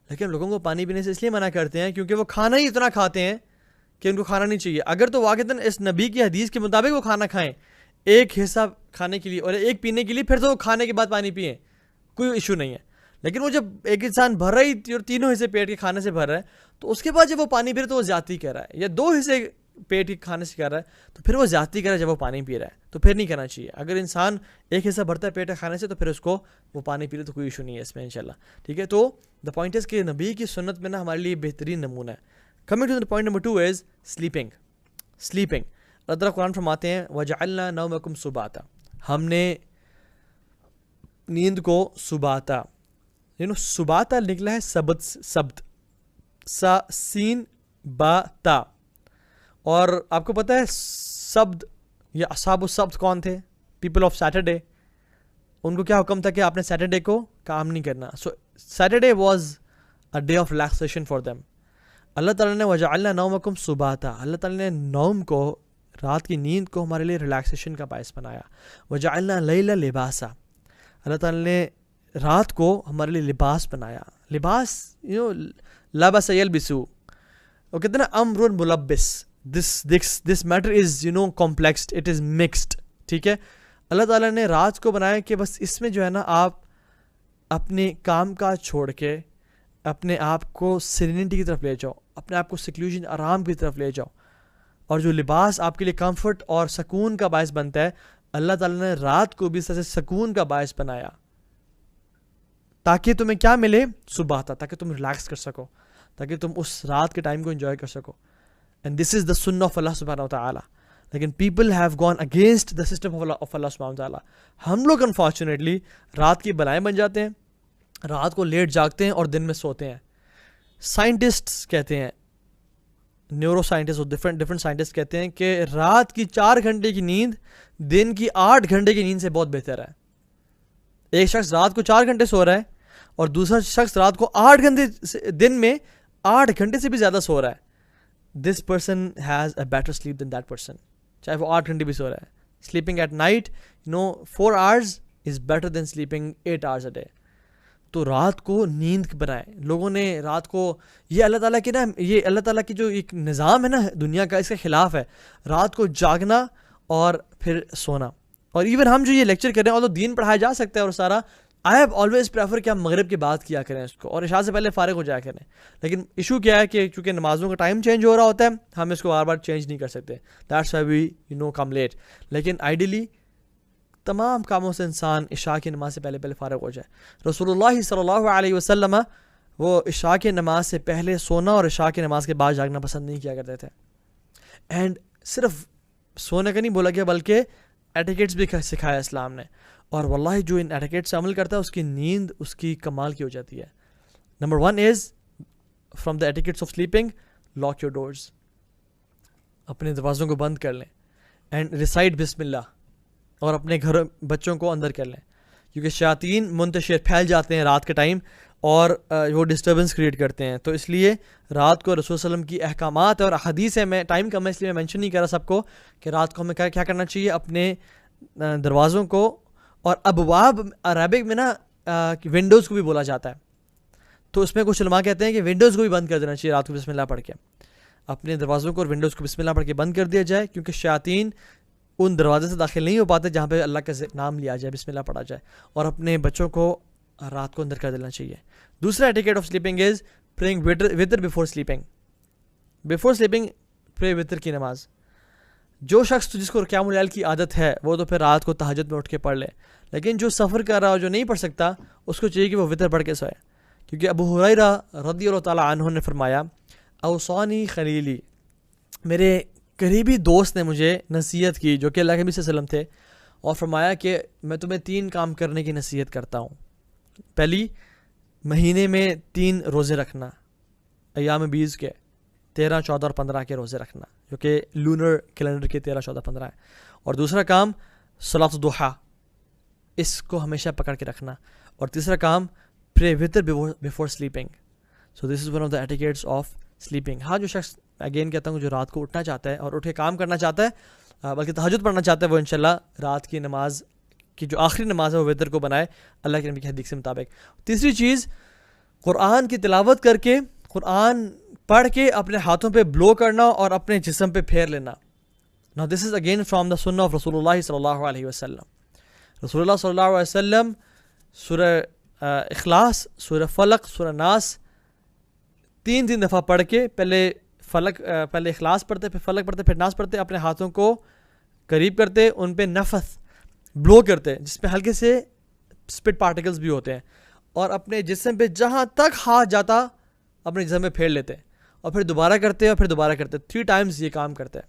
لیکن لوگوں کو پانی پینے سے اس لیے منع کرتے ہیں کیونکہ وہ کھانا ہی اتنا کھاتے ہیں کہ ان کو کھانا نہیں چاہیے. اگر تو واقعتاً اس نبی کی حدیث کے مطابق وہ کھانا کھائیں ایک حصہ کھانے کے لیے اور ایک پینے کے لیے، پھر تو وہ کھانے کے بعد پانی پئیں، کوئی ایشو نہیں ہے. لیکن وہ جب ایک انسان بھر رہا ہی اور تینوں حصے پیٹ کے کھانے سے بھر رہا ہے، تو اس کے بعد جب وہ پانی پی رہا ہے تو وہ زیادتی کر رہا ہے، یا 2 حصے پیٹ کے کھانے سے کر رہا ہے تو پھر وہ زیادتی کر رہا ہے جب وہ پانی پی رہا ہے، تو پھر نہیں کرنا چاہیے. اگر انسان ایک حصہ بھرتا ہے پیٹ کے کھانے سے تو پھر اس کو وہ پانی پی لے تو کوئی ایشو نہیں ہے اس میں انشاءاللہ. ٹھیک ہے، تو دا پوائنٹ از کہ نبی کی سنت میں نا ہمارے لیے بہترین نمونہ ہے. Coming to the point number 2 is sleeping. اللہ تعالیٰ قرآن فرماتے ہیں وَجَعَلْنَا نَوْمَكُمْ سُبَاتًا، ہم نے نیند کو سباتا، سباتا نکلا ہے سبت سا سین با تا. اور آپ کو پتہ ہے سبت یا اصحاب السبت کون تھے؟ People of Saturday. ان کو کیا حکم تھا کہ آپ نے سیٹرڈے کو کام نہیں کرنا. So Saturday was a day of relaxation for them. اللہ تعالیٰ نے وجعلنا نومکم سباتا، اللہ تعالیٰ نے نوم کو، رات کی نیند کو ہمارے لیے ریلیکسیشن کا باعث بنایا. وجعلنا اللیل لباسا، اللہ تعالیٰ نے رات کو ہمارے لیے لباس بنایا. لباس لبس یلبسو، وہ کہتے ہیں نا امر ملبس. This matter is complexed, it is mixed. ٹھیک ہے، اللہ تعالیٰ نے رات کو بنایا کہ بس اس میں جو ہے نا آپ اپنے کام کاج چھوڑ کے اپنے آپ کو سیرینٹی کی طرف لے جاؤ، اپنے آپ کو سیکلوژن آرام کی طرف لے جاؤ. اور جو لباس آپ کے لیے کمفرٹ اور سکون کا باعث بنتا ہے، اللہ تعالیٰ نے رات کو بھی اس طرح سے سکون کا باعث بنایا تاکہ تمہیں کیا ملے؟ صبح تھا، تاکہ تم ریلیکس کر سکو، تاکہ تم اس رات کے ٹائم کو انجوائے کر سکو. اینڈ دس از دا سنہ آف اللہ سبحانہ وتعالیٰ. لیکن people have gone against the system of اللہ سبحانہ وتعالیٰ. ہم لوگ انفارچونیٹلی رات کی بلائیں بن جاتے ہیں، رات کو لیٹ جاگتے ہیں اور دن میں سوتے ہیں. سائنٹسٹ کہتے ہیں، نیورو سائنٹسٹ اور ڈفرنٹ سائنٹسٹ کہتے ہیں کہ رات کی 4 گھنٹے کی نیند دن کی 8 گھنٹے کی نیند سے بہت بہتر ہے. ایک شخص رات کو 4 گھنٹے سو رہا ہے اور دوسرا شخص رات کو 8 گھنٹے، دن میں 8 گھنٹے سے بھی زیادہ سو رہا ہے. This person has a better sleep than that person, چاہے وہ 8 گھنٹے بھی سو رہا ہے. Sleeping at night 4 hours is better than sleeping 8 hours a day. تو رات کو نیند بنائے لوگوں نے. رات کو یہ اللہ تعالیٰ کی نا، یہ اللہ تعالیٰ کی جو ایک نظام ہے نا دنیا کا، اس کے خلاف ہے رات کو جاگنا اور پھر سونا. اور ایون ہم جو یہ لیکچر کر رہے ہیں، اور تو دین پڑھایا جا سکتا ہے اور سارا، آئی ہیو آلویز پریفر کہ ہم مغرب کے بعد کیا کریں اس کو اور عشاء سے پہلے فارغ ہو جایا کریں. لیکن ایشو کیا ہے کہ چونکہ نمازوں کا ٹائم چینج ہو رہا ہوتا ہے، ہم اس کو بار بار چینج نہیں کر سکتے. That's why we come late. لیکن آئیڈیلی تمام کاموں سے انسان عشاء کی نماز سے پہلے فارغ ہو جائے. رسول اللہ صلی اللہ علیہ وسلم وہ عشاء کی نماز سے پہلے سونا اور عشاء کی نماز کے بعد جاگنا پسند نہیں کیا کرتے تھے. اینڈ صرف سونے کا نہیں بولا گیا بلکہ ایٹیکیٹس بھی سکھایا اسلام نے. اور واللہ جو ان ایٹیکیٹ سے عمل کرتا ہے اس کی نیند اس کی کمال کی ہو جاتی ہے. Number 1 is from the etiquettes of sleeping, lock your doors. اپنے دروازوں کو بند کر لیں. اینڈ ریسائٹ بسم اللہ. اور اپنے گھر بچوں کو اندر کر لیں، کیونکہ شیاطین منتشر پھیل جاتے ہیں رات کے ٹائم اور وہ ڈسٹربنس کریٹ کرتے ہیں. تو اس لیے رات کو رسول صلی اللہ علیہ وسلم کی احکامات اور احادیث ہے. میں ٹائم کم ہے اس لیے میں مینشن نہیں کر رہا سب کو کہ رات کو ہمیں کیا کرنا چاہیے. اپنے دروازوں کو، اور ابواب عربک میں نا ونڈوز کو بھی بولا جاتا ہے، تو اس میں کچھ علماء کہتے ہیں کہ ونڈوز کو بھی بند کر دینا چاہیے رات کو بسم اللہ پڑھ کے. اپنے دروازوں کو اور ونڈوز کو بسم اللہ پڑھ کے بند کر دیا جائے، کیونکہ شیاطین ان دروازے سے داخل نہیں ہو پاتے جہاں پہ اللہ کا نام لیا جائے، بسم اللہ پڑھا جائے. اور اپنے بچوں کو رات کو اندر کر دینا چاہیے. دوسرا etiquette of sleeping is praying وتر before sleeping. Before sleeping pray وتر کی نماز. جو شخص جس کو قیام اللیل کی عادت ہے وہ تو پھر رات کو تہجد میں اٹھ کے پڑھ لے، لیکن جو سفر کر رہا ہو، جو نہیں پڑھ سکتا، اس کو چاہیے کہ وہ وتر پڑھ کے سوئے. کیونکہ ابو ہریرہ رضی اللہ تعالیٰ عنہ نے فرمایا اوصانی خلیلی، میرے قریبی دوست نے مجھے نصیحت کی جو کہ اللہ کے نبی صلی اللہ علیہ وسلم تھے، اور فرمایا کہ میں تمہیں 3 کام کرنے کی نصیحت کرتا ہوں. پہلی، مہینے میں 3 روزے رکھنا، ایام بیز کے 13، 14 اور 15 کے روزے رکھنا، جو کہ لونر کیلنڈر کے 13، 14، 15 ہے. اور دوسرا کام صلاۃ الضحیٰ، اس کو ہمیشہ پکڑ کے رکھنا. اور تیسرا کام پرے وتر before sleeping. So this is one of the etiquettes of sleeping. ہاں، جو شخص اگین کہتا ہوں جو رات کو اٹھنا چاہتا ہے اور اٹھ کے کام کرنا چاہتا ہے، بلکہ تہجد پڑھنا چاہتا ہے، وہ انشاءاللہ رات کی نماز کہ جو آخری نماز ہے وہ وتر کو بنائے اللہ کے نبی کی حدیث کے مطابق. تیسری چیز قرآن کی تلاوت کر کے قرآن پڑھ کے اپنے ہاتھوں پہ بلو کرنا اور اپنے جسم پہ پھیر لینا. Now this is again from the sunnah of رسول اللہ صلی اللہ علیہ وسلم. رسول اللہ صلی اللہ علیہ وسلم سورہ اخلاص، سورہ فلق، سورہ ناس 3 دفعہ پڑھ کے پہلے اخلاص پڑھتے، پھر فلق پڑھتے، پھر ناس پڑھتے، اپنے ہاتھوں کو قریب کرتے، ان پہ نفس بلو کرتے جس پہ ہلکے سے اسپٹ پارٹیکلز بھی ہوتے ہیں، اور اپنے جسم پہ جہاں تک ہاتھ جاتا اپنے جسم پہ پھیر لیتے، اور پھر دوبارہ کرتے اور پھر دوبارہ کرتے. 3 ٹائمز یہ کام کرتے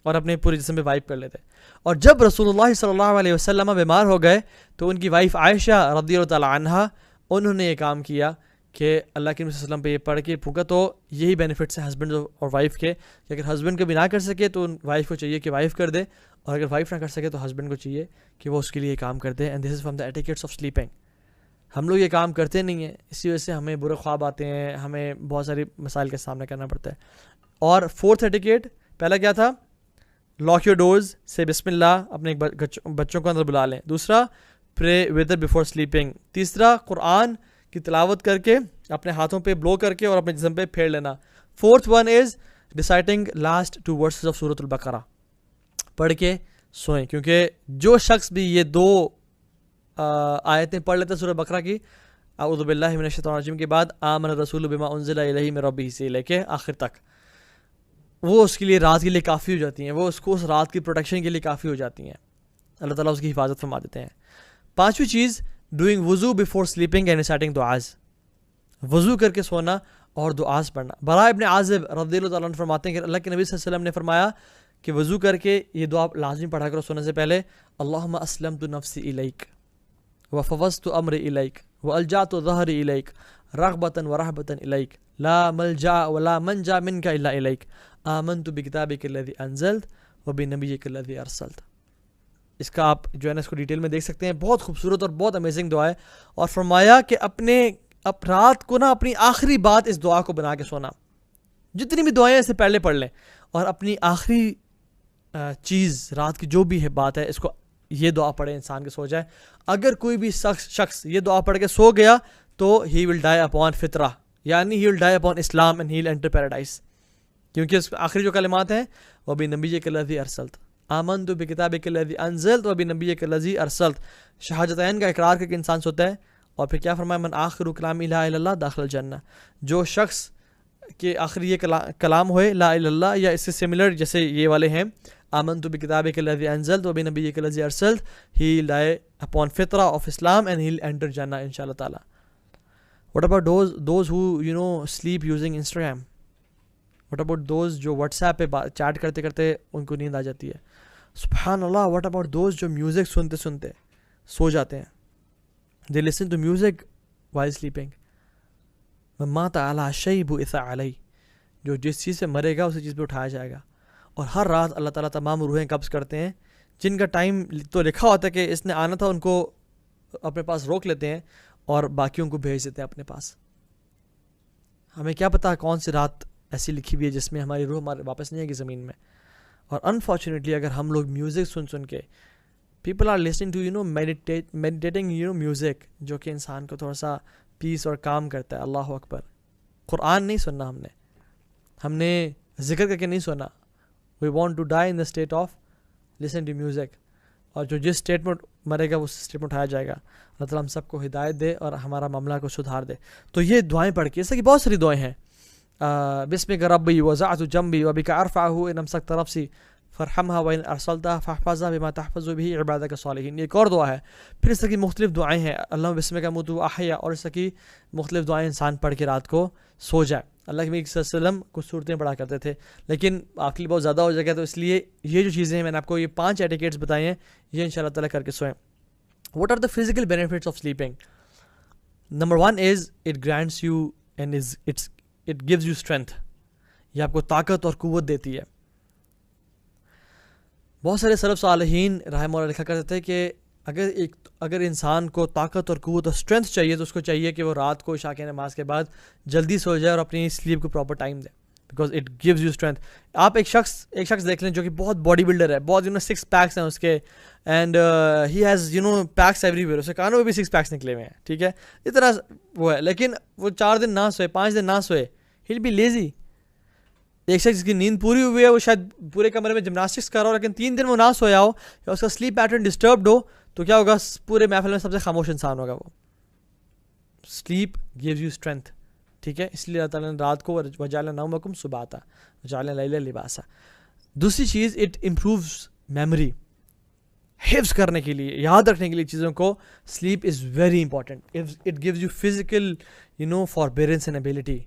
اور اپنے پورے جسم پہ وائپ کر لیتے. اور جب رسول اللہ صلی اللہ علیہ وسلم بیمار ہو گئے تو ان کی وائف عائشہ رضی اللہ تعالیٰ عنہا انہوں نے یہ کام کیا کہ اللہ کے نبی صلی اللہ علیہ وسلم پہ یہ پڑھ کے پھونکا. تو یہی بینیفٹس ہیں ہسبینڈ اور وائف کے کہ اگر ہسبینڈ کبھی نہ کر سکے تو وائف کو چاہیے کہ وائف کر دے، اور اگر وائف نہ کر سکے تو ہسبینڈ کو چاہیے کہ وہ اس کے لیے یہ کام کر دے. And this is from the etiquettes of sleeping. ہم لوگ یہ کام کرتے نہیں ہیں، اسی وجہ سے ہمیں برے خواب آتے ہیں، ہمیں بہت ساری مسائل کا سامنا کرنا پڑتا ہے. اور 4th ایٹیکیٹ پہلا کیا تھا؟ لاک یور ڈورز سے بسم اللہ اپنے بچوں کو اندر بلا لیں. دوسرا پرے ویدر بیفور سلیپنگ. تیسرا قرآن کی تلاوت کر کے اپنے ہاتھوں پہ بلو کر کے اور اپنے جسم پہ پھیر لینا. 4th one is reciting last 2 verses of سورۃ البقرہ، پڑھ کے سوئیں. کیونکہ جو شخص بھی یہ 2 آیتیں پڑھ لیتے سورہ بقرہ کی، اعوذ باللہ من الشیطان الرجیم کے بعد آمن الرسول بما انزل الیہ من ربہ سے لے کے آخر تک، وہ اس کے لیے رات کے لیے کافی ہو جاتی ہیں، وہ اس کو اس رات کی پروٹیکشن کے لیے کافی ہو جاتی ہیں. اللہ تعالیٰ اس کی حفاظت فرما دیتے ہیں. 5ویں چیز ڈوئنگ وضو بیفور سلیپنگ اینڈ ریسائٹنگ دعاز، وضو کر کے سونا اور دعاز پڑھنا. براء ابن عازب رضی اللہ تعالیٰ عنہ فرماتے ہیں کہ اللہ کے نبی صلی اللہ علیہ وسلم نے فرمایا کہ وضو کر کے یہ دعا لازمی پڑھا کرو سونے سے پہلے. اللہم اسلمت نفسی الیک وفوضت امری الیک والجأت ظہری الیک رغبۃ ورہبۃ الیک لا ملجأ ولا منجا منک الا الیک آمنت بکتابک الذی انزلت وبنبیک الذی ارسلت. اس کا آپ جو ہے نا اس کو ڈیٹیل میں دیکھ سکتے ہیں. بہت خوبصورت اور بہت امیزنگ دعا ہے. اور فرمایا کہ اب رات کو نا اپنی آخری بات اس دعا کو بنا کے سونا. جتنی بھی دعائیں اسے پہلے پڑھ لیں، اور اپنی آخری چیز رات کی جو بھی ہے بات ہے اس کو یہ دعا پڑھے انسان کے سو جائے. اگر کوئی بھی شخص یہ دعا پڑھ کے سو گیا تو ہی ول ڈائی اپون فطرہ، یعنی ہی ول ڈائی اپون اسلام and he will enter paradise. کیونکہ اس آخری جو کلمات ہیں وبنبیک الذی ارسلت آمنت بکتابک الذی انزلت وبنبیک الذی ارسلت، شہادتین کا اقرار کر کے انسان سوتا ہے. اور پھر کیا فرمایا؟ من آخر کلام لا الہ الا اللہ داخل الجنہ. جو شخص کے آخری یہ کلام ہوئے لا الہ الا اللہ یا اس سے سملر جیسے یہ والے ہیں آمنت بکتابک الذی انزلت وبنبیک الذی ارسلت، he lie upon fitrah of Islam and he'll enter Jannah inshallah ta'ala. What about those who sleep using Instagram? What about those جو WhatsApp پہ چیٹ کرتے کرتے ان کو نیند آ جاتی ہے؟ سبحان اللہ. What about those جو میوزک سنتے سنتے سو جاتے ہیں؟ They listen to music while sleeping. من مات علی شیء بعث علیہ، جو جس چیز سے مرے گا اسی چیز پہ اٹھایا جائے گا. اور ہر رات اللہ تعالیٰ تمام روحیں قبض کرتے ہیں جن کا ٹائم تو لکھا ہوتا ہے کہ اس نے آنا تھا، ان کو اپنے پاس روک لیتے ہیں اور باقیوں کو بھیج دیتے ہیں اپنے پاس. ہمیں کیا پتہ کون سی رات ایسی لکھی ہوئی ہے جس میں ہماری روح ہمارے واپس نہیں آئے گی زمین میں. اور انفارچونیٹلی اگر ہم لوگ میوزک سن کے people are listening to meditating music, جو کہ انسان کو تھوڑا سا پیس اور کام کرتا ہے. اللہ اکبر. قرآن نہیں سننا ہم نے ذکر کر کے نہیں سنا. We want to die in the state of listen to music. اور جو جس اسٹیٹ میں مرے گا اس اسٹیٹ میں اٹھایا جائے گا. اللہ تعالیٰ ہم سب کو ہدایت دے اور ہمارا معاملہ کو سدھار دے. تو یہ دعائیں پڑھ کے، اس کی بہت ساری دعائیں ہیں. بسمک ربی وضعت جنبی وبک ارفعہ ان امسکت نفسی فرحمها وان ارسلتها فاحفظها بما تحفظ به عبادك الصالحین. ایک اور دعا ہے. پھر اس کی مختلف دعائیں ہیں. اللہم بسمک اموت واحیا، اور اس کی مختلف دعائیں انسان پڑھ کے رات کو سو جائے. اللہ کے نبی صلی اللہ علیہ وسلم کچھ صورتیں پڑھا کرتے تھے، لیکن آپ کے لیے بہت زیادہ ہو جائے گا، تو اس لیے یہ جو چیزیں ہیں میں نے آپ کو یہ 5 ایٹیکیٹس بتائے ہیں، یہ ان شاء اللہ تعالیٰ کر کے سوئیں. What are the physical benefits of sleeping? Number 1 is it grants you and it gives you strength. یہ آپ کو طاقت اور قوت دیتی ہے. بہت سارے سلف صالحین رحمہ اللہ لکھا کرتے تھے کہ اگر انسان کو طاقت اور قوت اور اسٹرینتھ چاہیے تو اس کو چاہیے کہ وہ رات کو عشاء کی نماز کے بعد جلدی سو جائے اور اپنی سلیپ کو proper time they. Because it gives you strength. آپ ایک شخص دیکھ لیں جو کہ بہت باڈی بلڈر ہے, بہت 6 پیکس ہیں اس کے, and he has packs everywhere, اسے کانوں میں بھی 6 پیکس نکلے ہوئے ہیں, ٹھیک ہے, اتنا وہ ہے, لیکن وہ 4 دن نہ سوئے, 5 دن نہ سوئے, ہیل بی لیزی. ایک شخص جس کی نیند پوری ہوئی ہے, وہ شاید پورے کمرے میں جمناسٹکس کر رہا ہو, لیکن 3 دن وہ نہ سویا ہو یا اس کا سلیپ پیٹرن ڈسٹربڈ ہو, تو کیا ہوگا, پورے محفل میں سب سے خاموش انسان ہوگا وہ. سلیپ گیوز یو اسٹرینتھ, ٹھیک ہے, اس لیے اللہ تعالیٰ نے رات کو وجعلنا نومکم سباتا وجعلنا اللیل لباسا. دوسری چیز, اٹ امپرووز میموری. حفظ کرنے کے لیے, یاد رکھنے کے لیے چیزوں کو, sleep is very important. It gives you physical forbearance and ability.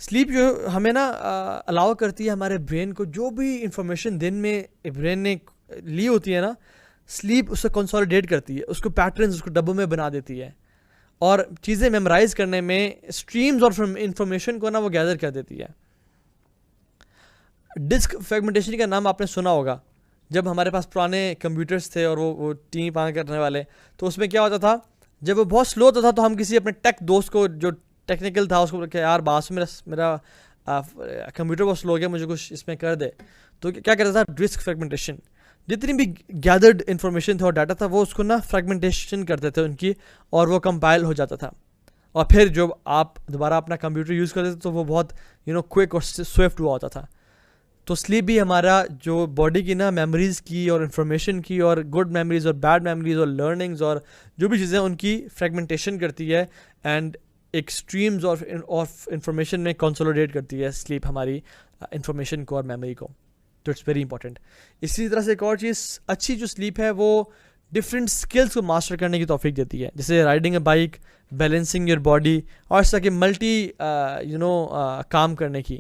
Sleep جو ہمیں الاؤ کرتی ہے ہمارے برین کو, جو بھی انفارمیشن دن میں برین نے لی ہوتی ہے نا, سلیپ اس کو کنسولیڈیٹ کرتی ہے, اس کو پیٹرنز اس کو ڈبوں میں بنا دیتی ہے, اور چیزیں میمورائز کرنے میں اسٹریمز اور انفارمیشن کو وہ گیدر کر دیتی ہے. ڈسک فریگمنٹیشن کا نام آپ نے سنا ہوگا. جب ہمارے پاس پرانے کمپیوٹرز تھے اور وہ ٹی پان کرنے والے, تو اس میں کیا ہوتا تھا, جب وہ بہت سلو ہوتا تھا تو ہم کسی اپنے ٹیک دوست کو جو ٹیکنیکل تھا اس کو کہ یار بعض میں میرا کمپیوٹر بہت سلو ہو گیا, مجھے کچھ اس میں کر دے. تو کیا کرتا تھا, ڈسک فریگمنٹیشن. جتنی بھی گیدرڈ انفارمیشن تھا اور ڈاٹا تھا, وہ اس کو فریگمنٹیشن کرتے تھے ان کی, اور وہ کمپائل ہو جاتا تھا. اور پھر جب آپ دوبارہ اپنا کمپیوٹر یوز کرتے تھے تو وہ بہت کوئک اور سوئفٹ ہوا ہوتا تھا. تو سلیپ بھی ہمارا جو باڈی کی میموریز کی اور انفارمیشن کی, اور گڈ میموریز اور بیڈ میموریز اور لرننگز اور جو بھی چیزیں ان کی فریگمنٹیشن کرتی ہے, اینڈ ایک اسٹریمز آف انفارمیشن میں کنسولیڈیٹ کرتی ہے سلیپ ہماری انفارمیشن کو اور میموری کو. تو اٹس ویری امپورٹنٹ. اسی طرح سے ایک اور چیز اچھی جو سلیپ ہے, وہ ڈفرینٹ اسکلس کو ماسٹر کرنے کی توفیق دیتی ہے, جیسے riding a bike, balancing your body, اور اس طرح کے ملٹی کام کرنے کی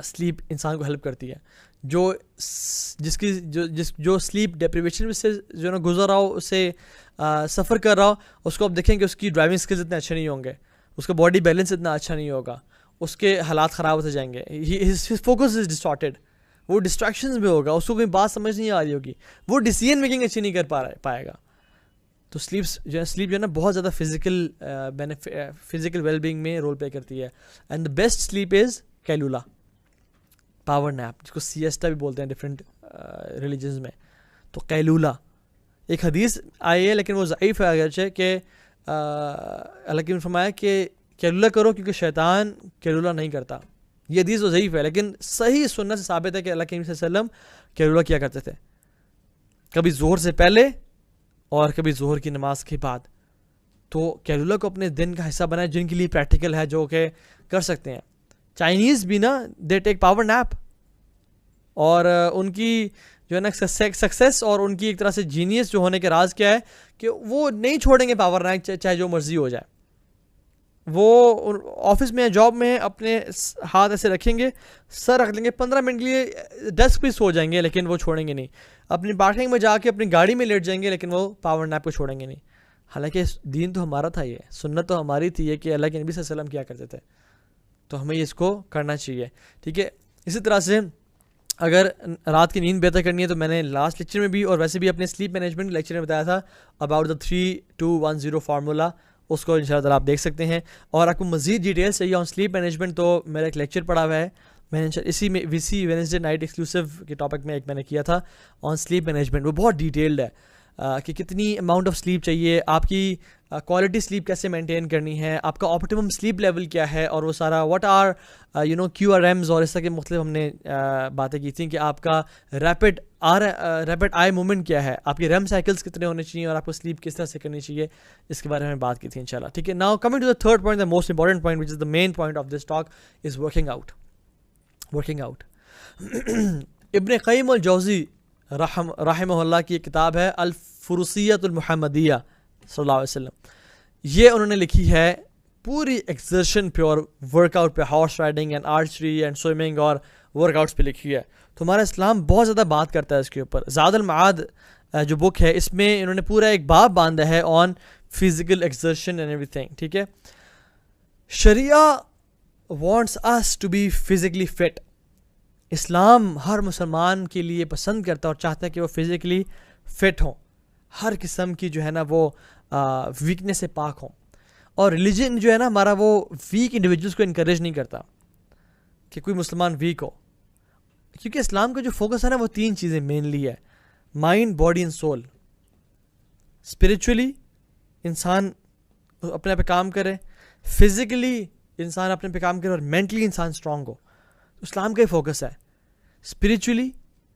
سلیپ انسان کو ہیلپ کرتی ہے. جو سلیپ ڈیپریویشن سے گزر رہا ہو, اسے سفر کر رہا ہو, اس کو آپ دیکھیں کہ اس کی ڈرائیونگ اسکلز اتنے اچھے نہیں ہوں گے, اس کا باڈی بیلنس اتنا اچھا نہیں ہوگا, اس کے حالات خراب ہوتے جائیں گے, ہز فوکس از ڈسٹارٹیڈ, وہ ڈسٹریکشنز میں ہوگا, اس کو کوئی بات سمجھ نہیں آ رہی ہوگی, وہ ڈیسیژن میکنگ اچھی نہیں کر پائے گا. تو سلیپ جو ہے بہت زیادہ فزیکل ویل بینگ میں رول پلے کرتی ہے. And the best sleep is کیلولا, پاور نیپ, جس کو سیسٹا بھی بولتے ہیں ڈفرینٹ ریلیجنز میں. تو کیلولا ایک حدیث آئی ہے, لیکن وہ ضعیف ہے اگرچہ, کہ اللہ کی نے فرمایا کہ کیلولا کرو کیونکہ شیطان کیلولا نہیں کرتا. یہ حدیث تو ضعیف ہے, لیکن صحیح سنت سے ثابت ہے کہ اللہ کے نبی صلی اللہ علیہ وسلم کیلولا کیا کرتے تھے, کبھی ظہر سے پہلے اور کبھی ظہر کی نماز کے بعد. تو کیلولا کو اپنے دن کا حصہ بنائے, جن کے لیے پریکٹیکل ہے, جو کہ کر سکتے ہیں. چائنیز بھی دے ٹیک پاور نیپ, اور ان کی جو ہے سکسیس اور ان کی ایک طرح سے جینیس جو ہونے کے راز کیا ہے, کہ وہ نہیں چھوڑیں گے پاور نیپ چاہے جو مرضی ہو جائے. وہ آفس میں جاب میں اپنے ہاتھ ایسے رکھیں گے, سر رکھ لیں گے, 15 منٹ کے لیے ڈیسک پہ سو جائیں گے, لیکن وہ چھوڑیں گے نہیں. اپنی پارکنگ میں جا کے اپنی گاڑی میں لیٹ جائیں گے, لیکن وہ پاور نیپ کو چھوڑیں گے نہیں. حالانکہ دین تو ہمارا تھا, یہ سنت تو ہماری تھی, یہ کہ اللہ کے نبی صلی اللہ علیہ وسلم کیا کرتے تھے, تو ہمیں اس کو کرنا چاہیے, ٹھیک ہے. اسی طرح سے اگر رات کی نیند بہتر کرنی ہے, تو میں نے لاسٹ لیکچر میں بھی اور ویسے بھی اپنے سلیپ مینجمنٹ لیکچر میں بتایا تھا اباؤٹ دا 3-2-1-0 فارمولا, اس کو ان شاء اللہ آپ دیکھ سکتے ہیں. اور آپ کو مزید ڈیٹیلس چاہیے آن سلیپ مینجمنٹ, تو میرا ایک لیکچر پڑا ہوا ہے, میں نے اسی میں VC وینسڈے نائٹ ایکسکلوسیو کے ٹاپک میں ایک میں نے کیا تھا آن سلیپ مینجمنٹ. وہ بہت ڈیٹیلڈ ہے کہ کتنی اماؤنٹ آف سلیپ چاہیے, آپ کی کوالٹی سلیپ کیسے مینٹین کرنی ہے, آپ کا آپٹیمم سلیپ لیول کیا ہے, اور وہ سارا واٹ آر QRMs, اور اس طرح کے مختلف ہم نے باتیں کی تھیں کہ آپ کا ریپڈ آئی موومنٹ کیا ہے, آپ کے REM سائیکلس کتنے ہونے چاہیے, اور آپ کو سلیپ کس طرح سے کرنی چاہیے, اس کے بارے میں بات کی تھی انشاءاللہ, ٹھیک ہے. Now coming to the third point, the most important point which is the main point of this talk is working out. ابن قیم الجوزی رحمہ اللہ کی ایک کتاب ہے الفروسیۃ المحمدیہ صلی اللہ علیہ وسلم, یہ انہوں نے لکھی ہے پوری ایکزرشن پہ اور ورک آؤٹ پہ, horse riding and archery and swimming اور ورک آؤٹس پہ لکھی ہے. تو ہمارا اسلام بہت زیادہ بات کرتا ہے اس کے اوپر. زاد المعاد جو بک ہے, اس میں انہوں نے پورا ایک باب باندھا ہے on physical exertion and every thing, ٹھیک ہے. شریعہ wants us to be physically fit. اسلام ہر مسلمان کے لیے پسند کرتا ہے اور چاہتا ہے کہ وہ فزیکلی فٹ ہوں, ہر قسم کی جو ہے وہ ویکنیس سے پاک ہوں. اور ریلیجن جو ہے ہمارا, وہ ویک انڈیویجولس کو انکریج نہیں کرتا کہ کوئی مسلمان ویک ہو، کیونکہ اسلام کا جو فوکس ہے نا وہ 3 چیزیں مینلی ہے، mind, body and civil. Spiritually انسان اپنے پہ کام کرے، فزیکلی انسان اپنے پہ کام کرے، اور مینٹلی انسان اسٹرانگ ہو. اسلام کا ہی فوکس ہے اسپرچولی،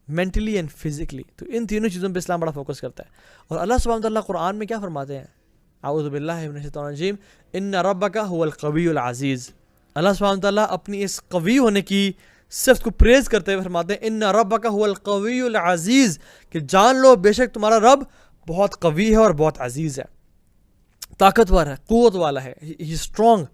مینٹلی اینڈ فزیکلی. تو ان تینوں چیزوں پہ اسلام بڑا فوکس کرتا ہے. اور اللہ سبحانہ وتعالیٰ قرآن میں کیا فرماتے ہیں؟ اعوذ باللہ من الشیطان الرجیم، ان ربک هو القوی العزیز. اللہ سبحانہ وتعالیٰ اپنی اس قوی ہونے کی صفت کو پریز کرتے ہوئے فرماتے ہیں ان ربک هو القوی العزیز، کہ جان لو بے شک تمہارا رب بہت قوی ہے اور بہت عزیز ہے، طاقتور ہے، قوت والا ہے. ہی اسٹرانگ،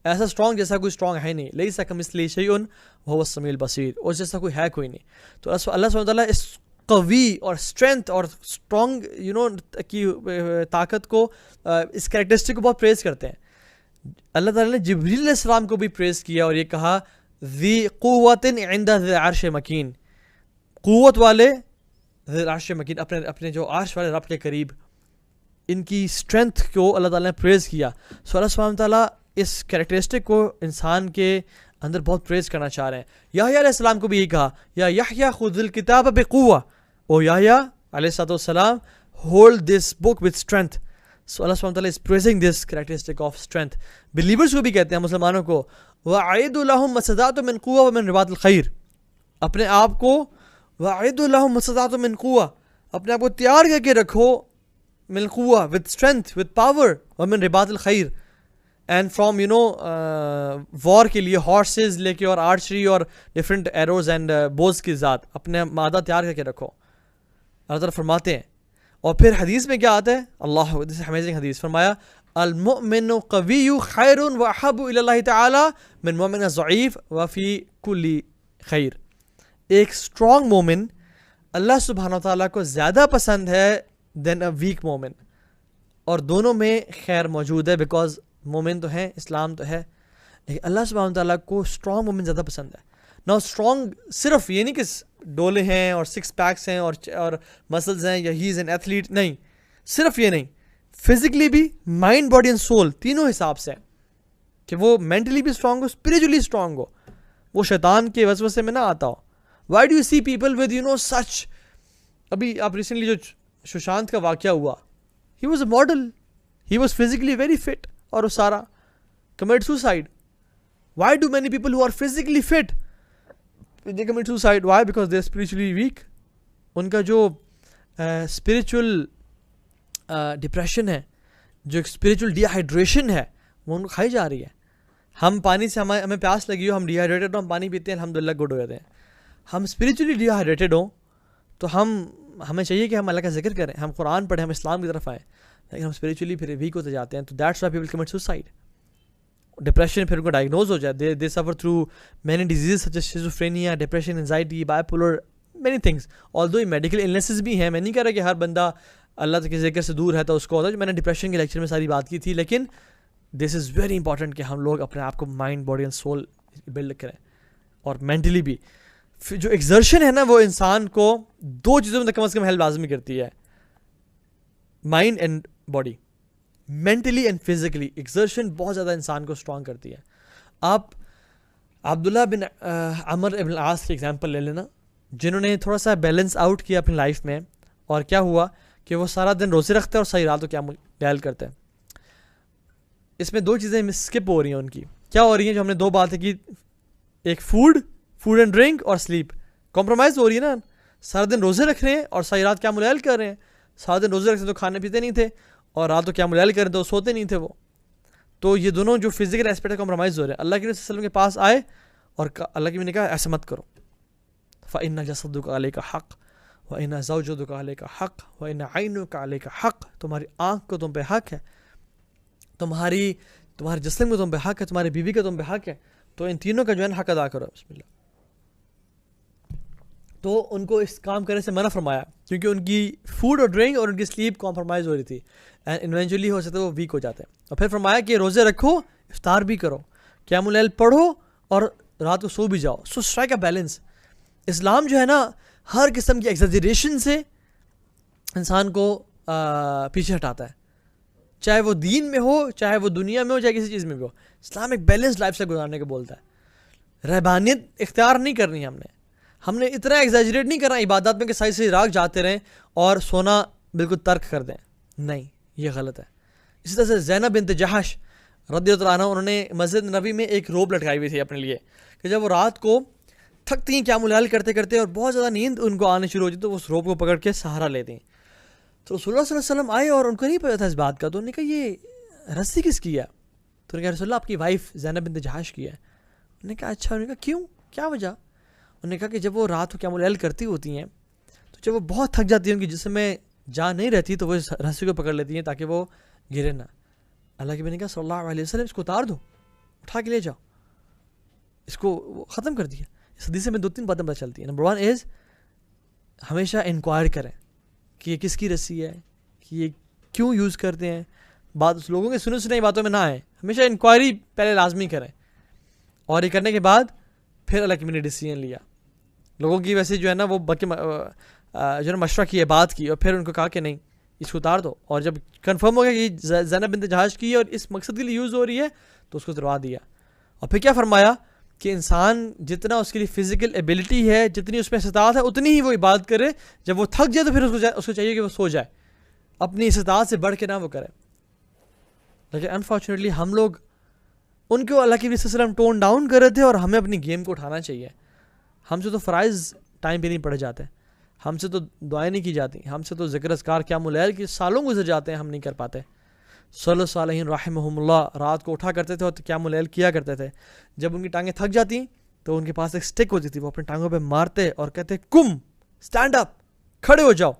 ایسا اسٹرانگ جیسا کوئی اسٹرانگ ہے نہیں. لیس کمثلہ شیء وهو السمیع البصیر، اس جیسا کوئی ہے کوئی نہیں. تو اللہ سبحانہ وتعالیٰ اس قوی اور اسٹرینتھ اور اسٹرانگ کی طاقت کو، اس کریکٹرسٹک کو بہت پریز کرتے ہیں. اللہ تعالیٰ نے جبریل علیہ السلام کو بھی پریز کیا اور یہ کہا ذی قوت عند ذی العرش مکین، قوت والے ذی العرش مکین، اپنے جو عرش والے رب کے قریب. ان کی اسٹرینتھ کو اللہ تعالیٰ نے پریز کیا. سو اللہ سبحانہ تعالیٰ اس کریکٹرسٹک کو انسان کے اندر بہت پریز کرنا چاہ رہے ہیں. یحییٰ علیہ السلام کو بھی یہی کہا یا یحییٰ خذ الکتاب بقوہ، او یحییٰ علیہ السلام hold this book with strength. So اللہ سبحانہ تعالیٰ is praising this characteristic of strength. Believers کو بھی کہتے ہیں، مسلمانوں کو، وَأَعِدُّ لَهُم مَّا اسْتَطَعْتُم مِّن قُوَّةٍ وَمِن رِّبَاطِ الْخَيْرِ، اپنے آپ کو وَأَعِدُّ لَهُم مَّا اسْتَطَعْتُم مِّن قُوَّةٍ، اپنے آپ کو تیار کر کے رکھو، من قوہ with strength with power، ومن رباط الخیر، اینڈ فرام وار کے لیے ہارسز لے کے اور آرچری اور ڈفرینٹ ایروز اینڈ بوز کی ذات، اپنے مادہ تیار کر کے رکھو. اللہ تعالیٰ فرماتے ہیں. اور پھر حدیث میں کیا آتا ہے؟ اللہ دس امیزنگ حدیث، فرمایا المؤمن قوی خیر واحب الی اللہ تعالی من مؤمن ضعیف وفی کل خیر. ایک اسٹرانگ مومن اللہ سبحانہ تعالیٰ کو زیادہ پسند ہے دین اے ویک مومن، اور دونوں میں خیر موجود ہے، بیکاز مومن تو ہیں، اسلام تو ہے، لیکن اللہ سبحانہ تعالیٰ کو اسٹرانگ مومن زیادہ پسند ہے. نا اسٹرانگ صرف یہ نہیں کہ ڈولے ہیں اور 6 پیکس ہیں اور مسلز ہیں یا ہی از این ایتھلیٹ، نہیں، صرف یہ نہیں، فزیکلی بھی، مائنڈ، باڈی اینڈ سول، تینوں حساب سے، کہ وہ مینٹلی بھی اسٹرانگ ہو، اسپریچولی اسٹرانگ ہو، وہ شیطان کے وسوسے میں نہ آتا ہو. Why do you see people with such, ابھی آپ ریسنٹلی جو سشانت کا واقعہ ہوا، he was a model, he was physically very fit, اور وہ سارا commit suicide. Why do many people who are physically fit they commit suicide? Why? Because they are spiritually weak. ان کا جو اسپریچول ڈپریشن ہے، جو اسپریچول ڈی ہائیڈریشن ہے، وہ ان کو کھائی جا رہی ہے. ہم پانی سے ہمیں پیاس لگی ہو، ہم ڈی ہائیڈریٹڈ ہوں، ہم پانی پیتے ہیں، الحمدللہ گڈ ہو جاتے ہیں. ہم اسپریچولی ڈی ہائیڈریٹڈ ہوں تو ہمیں چاہیے کہ ہم اللہ کا ذکر کریں، ہم قرآن پڑھیں، ہم اسلام کی طرف آئیں، لیکن ہم اسپریچولی پھر ویک ہوتے جاتے ہیں. تو that's why people commit suicide. Depression پھر ان کو ڈائگنوز ہو جائے، they suffer through many diseases such as schizophrenia, depression, anxiety, bipolar, many things. Although medical illnesses بھی ہیں، میں نہیں کہہ رہا کہ ہر بندہ اللہ کے ذکر سے دور ہے تو اس کو ہوتا ہے، جو میں نے ڈپریشن کے لیکچر میں ساری بات کی تھی. لیکن دس از ویری امپورٹنٹ کہ ہم لوگ اپنے آپ کو mind, body and soul build کریں، اور مینٹلی بھی. جو ایگزرشن ہے نا، وہ انسان کو 2 چیزوں میں کم از کم ہیلپ لازمی کرتی ہے، mind and body, mentally and physically. Exertion بہت زیادہ انسان کو اسٹرانگ کرتی ہے. آپ عبداللہ بن عمر ابن العاص کی ایگزامپل لے لینا، جنہوں نے تھوڑا سا بیلنس آؤٹ کیا اپنی لائف میں، اور کیا ہوا کہ وہ سارا دن روزے رکھتے ہیں اور ساری رات کو قیام اللیل کرتے ہیں. اس میں 2 چیزیں اسکپ ہو رہی ہیں ان کی. کیا ہو رہی ہیں؟ جو ہم نے 2 باتیں کی، ایک فوڈ اینڈ ڈرنک، اور سلیپ. کمپرومائز ہو رہی ہے نا. سارا دن روزے رکھ رہے ہیں اور ساری رات قیام اللیل کر رہے ہیں. سارا دن روزے رکھتے تو کھانے پیتے نہیں تھے، اور رات کو قیام اللیل کر رہے تو سوتے نہیں تھے وہ. تو یہ دونوں جو فزیکل ایسپیکٹ ہے کمپرومائز ہو رہے ہیں. اللہ کے رسول صلی اللہ علیہ وسلم کے پاس آئے اور اللہ کے نے کہا ایسا مت کرو، فَإِنَّ جَسَدُكَ عَلَيْكَ حَقٌّ وَإِنَّ زَوْجَتُكَ عَلَيْكَ حَقٌّ وَإِنَّ عَيْنُكَ عَلَيْكَ حَقٌّ. تمہاری آنکھ کو تم پہ حق ہے، تمہارے جسم کو تم پہ حق ہے، تمہاری بیوی کا تم پہ حق ہے. تو ان تینوں کا جو ہے حق ادا کرو. بسم اللہ. تو ان کو اس کام کرنے سے منع فرمایا، کیونکہ ان کی فوڈ اور ڈرنک اور ان کی سلیپ کمپرومائز ہو رہی تھی، اینڈ ایونچولی ہو سکتا ہے وہ ویک ہو جاتے ہیں. اور پھر فرمایا کہ روزے رکھو، افطار بھی کرو، قیام اللیل پڑھو، اور رات کو سو بھی جاؤ. سو اسٹرائک اے بیلنس. اسلام جو ہے نا، ہر قسم کی ایگزیجریشن سے انسان کو پیچھے ہٹاتا ہے، چاہے وہ دین میں ہو، چاہے وہ دنیا میں ہو، چاہے کسی چیز میں بھی ہو. اسلام ایک بیلنس لائف سے گزارنے کو بولتا ہے. رہبانیت اختیار نہیں کرنی ہم نے اتنا ایگزیجریٹ نہیں کرنا عبادات میں کہ صحیح راگ جاتے رہیں اور سونا بالکل ترک کر دیں. نہیں, یہ غلط ہے. اسی طرح سے زینب بنت جہش رضی اللہ عنہ, انہوں نے مسجد نبی میں ایک روب لٹکائی ہوئی تھی اپنے لیے کہ جب وہ رات کو تھکتی ہیں قیام اللیل کرتے کرتے اور بہت زیادہ نیند ان کو آنے شروع ہوتی تو وہ اس روب کو پکڑ کے سہارا لیتی ہیں. تو رسول اللہ صلی اللہ علیہ وسلم آئے اور ان کو نہیں پتا تھا اس بات کا, تو انہوں نے کہا یہ رسی کس کی ہے؟ تو انہوں نے کہا رسول اللہ آپ کی وائف زینب بنت جہش کی ہے. انہوں نے کہا اچھا. انہوں نے کہا کیوں, کیا وجہ؟ انہوں نے کہا کہ جب وہ رات کو قیام اللیل کرتی ہوتی ہیں تو جب وہ بہت تھک جاتی ہیں, ان کی جسم میں جان نہیں رہتی, تو وہ اس رسی کو پکڑ لیتی ہیں تاکہ وہ گرے نہ. اللہ کے نبی نے کہا صلی اللہ علیہ وسلم اس کو اتار دو, اٹھا کے لے جاؤ, اس کو ختم کر دیا. اس حدیث میں 2-3 باتیں پتہ چلتی ہیں. نمبر 1 از ہمیشہ انکوائر کریں کہ یہ کس کی رسی ہے, کہ یہ کیوں یوز کرتے ہیں. بات لوگوں کے سنی باتوں میں نہ آئیں, ہمیشہ انکوائری پہلے لازمی کریں, اور یہ کرنے کے بعد پھر اللہ کے نبی نے ڈیسیجن لیا. لوگوں کی ویسے جو ہے نا وہ جو ہے مشورہ کیا, بات کی, اور پھر ان کو کہا کہ نہیں اس کو اتار دو, اور جب کنفرم ہو گیا کہ زینب بنت جہش کی ہے اور اس مقصد کے لیے یوز ہو رہی ہے تو اس کو اتروا دیا. اور پھر کیا فرمایا کہ انسان جتنا اس کے لیے فزیکل ایبلٹی ہے, جتنی اس میں استطاعت ہے, اتنی ہی وہ عبادت کرے. جب وہ تھک جائے تو پھر اس کو چاہیے کہ وہ سو جائے, اپنی استطاعت سے بڑھ کے نہ وہ کرے. لیکن انفارچونیٹلی ہم لوگ ان کو اللہ کے نبی صلی اللہ علیہ وسلم ٹون ڈاؤن کر رہے تھے, اور ہمیں اپنی گیم کو اٹھانا چاہیے. ہم سے تو فرائض ٹائم پہ نہیں پڑھے جاتے, ہم سے تو دعائیں نہیں کی جاتی, ہم سے تو ذکر اذکار قیام اللیل کے سالوں گزر جاتے ہیں, ہم نہیں کر پاتے. صلی صالحین رحمہم اللہ رات کو اٹھا کرتے تھے اور قیام اللیل کیا کرتے تھے. جب ان کی ٹانگیں تھک جاتی تو ان کے پاس ایک سٹک ہوتی تھی, وہ اپنی ٹانگوں پہ مارتے اور کہتے کم اسٹینڈ اپ, کھڑے ہو جاؤ.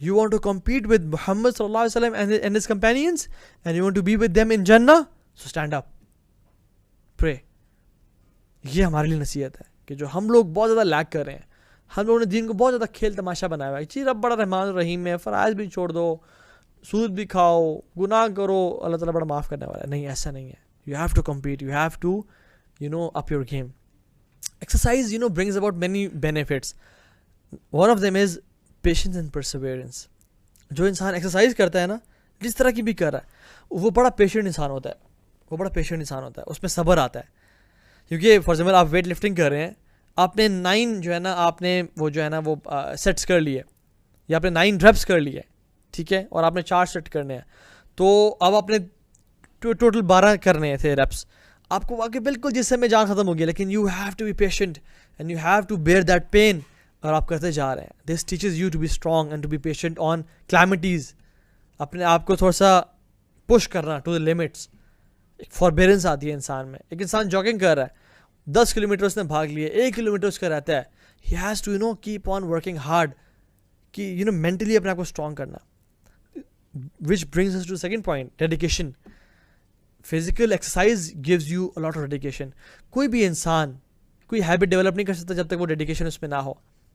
You want to compete with Muhammad sallallahu alaihi wasallam and his companions, and you want to be with them in Jannah, so stand up, pray. یہ ہمارے لیے نصیحت ہے کہ جو ہم لوگ بہت زیادہ لیک کر رہے ہیں. ہم لوگوں نے دین کو بہت زیادہ کھیل تماشا بنایا ہوا ہے. چیز رب بڑا رحمان الرحیم ہے, فرائض بھی چھوڑ دو, سود بھی کھاؤ, گناہ کرو, اللہ تعالیٰ بڑا معاف کرنے والا ہے. نہیں, ایسا نہیں ہے. You have to compete, you have to up your game. Exercise brings about many benefits. One of them is patience and perseverance. جو انسان ایکسرسائز کرتا ہے نا, جس طرح کی بھی کر رہا ہے, وہ بڑا پیشنٹ انسان ہوتا ہے, اس میں صبر آتا ہے. کیونکہ فار ایگزامپل آپ ویٹ لفٹنگ کر رہے ہیں, آپ نے 9 جو ہے نا آپ نے وہ جو ہے نا وہ سیٹس کر لیے, یا آپ نے 9 ریپس کر لیے, ٹھیک ہے, اور آپ نے 4 سیٹ کرنے ہیں, تو اب آپ نے ٹوٹل 12 کرنے تھے ریپس. آپ کو واقعی بالکل جسم میں جان ختم ہو گیا, لیکن you have to be patient and you have to bear that pain, اور آپ کرتے جا رہے ہیں. This teaches you to be strong and to be patient on calamities. اپنے آپ کو تھوڑا سا پش کرنا ٹو دا لمٹس. ایک فاربیرنس آتی ہے انسان میں. ایک انسان جاگنگ کر رہا ہے, 10 کلومیٹر اس نے بھاگ لیے, 1 کلومیٹر اس کا رہتا ہے, he has to keep on working hard, کہ مینٹلی اپنے آپ کو اسٹرانگ کرنا. Which brings us to second point, dedication. Physical exercise gives you a lot of dedication. کوئی بھی انسان کوئی ہیبٹ ڈیولپ نہیں کر سکتا جب تک وہ ڈیڈیکیشن اس میں نہ ہو.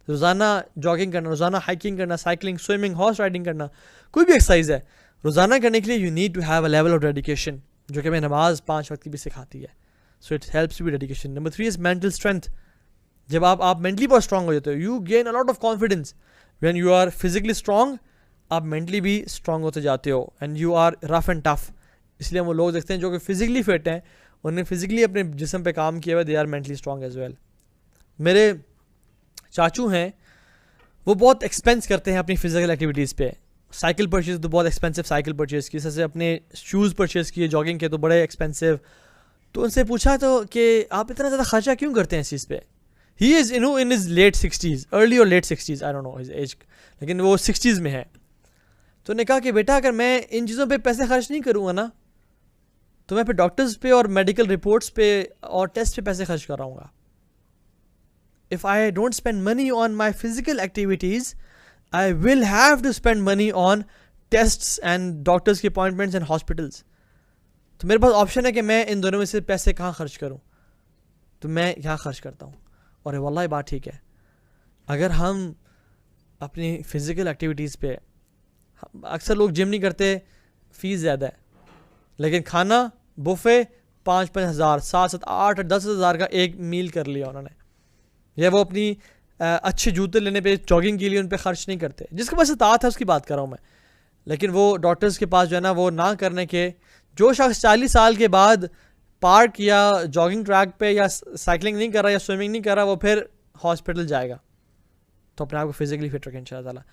روزانہ جاگنگ کرنا, روزانہ ہائکنگ کرنا, سائیکلنگ, سوئمنگ, ہارس رائڈنگ کرنا, کوئی بھی ایکسرسائز ہے, روزانہ کرنے کے لیے you need to have a level of dedication, جو کہ ہمیں نماز 5 وقت کی بھی سکھاتی ہے. So it helps you dedication. Number 3 is mental strength. جب آپ مینٹلی بہت اسٹرانگ ہو جاتے ہو, you gain a lot of confidence. When you are physically strong, آپ مینٹلی بھی اسٹرانگ ہوتے جاتے ہو, and you are rough and tough. اس لیے وہ لوگ دیکھتے ہیں جو کہ فزیکلی فٹ ہیں, انہوں نے فزیکلی اپنے جسم پہ کام کیا ہوا, they are mentally strong as well. میرے چاچو ہیں, وہ بہت ایکسپینس کرتے ہیں اپنی فزیکل ایکٹیویٹیز پہ. سائیکل پرچیز تو بہت ایکسپینسو سائیکل پرچیز کی, جیسے اپنے شوز پرچیز کیے جاگنگ کے تو بڑے ایکسپینسو. تو ان سے پوچھا تو کہ آپ اتنا زیادہ خرچہ کیوں کرتے ہیں اس چیز پہ. He is in his late 60s, early اور late 60s, I don't know his age, لیکن وہ 60s میں ہے. تو نے کہا کہ بیٹا اگر میں ان چیزوں پہ پیسے خرچ نہیں کروں گا نا, تو میں پھر ڈاکٹرز پہ اور میڈیکل رپورٹس پہ اور ٹیسٹ پہ پیسے خرچ کر رہا ہوں گا. If I don't spend money on my physical activities, I will have to spend money on tests and doctors کی appointments and hospitals. تو میرے پاس آپشن ہے کہ میں ان دونوں میں سے پیسے کہاں خرچ کروں, تو میں یہاں خرچ کرتا ہوں. اور واللہ بات ٹھیک ہے. اگر ہم اپنی فزیکل ایکٹیویٹیز پہ, اکثر لوگ جم نہیں کرتے, فیس زیادہ ہے, لیکن کھانا بوفے 5-5 ہزار, 7-7, 8-8, 10 ہزار کا ایک میل کر لیا انہوں نے, یا وہ اپنی اچھے جوتے لینے پہ جاگنگ کے لیے ان پہ خرچ نہیں کرتے. جس کے پاس استطاعت ہے اس کی بات کر رہا ہوں میں, لیکن وہ ڈاکٹرز کے پاس جو ہے نا وہ نہ کرنے کے. جو شخص 40 سال کے بعد پارک یا جاگنگ ٹریک پہ یا سائیکلنگ نہیں کر رہا یا سوئمنگ نہیں کر رہا وہ پھر ہاسپٹل جائے گا. تو اپنے آپ کو فزیکلی فٹ رکھیں انشاء اللہ تعالیٰ.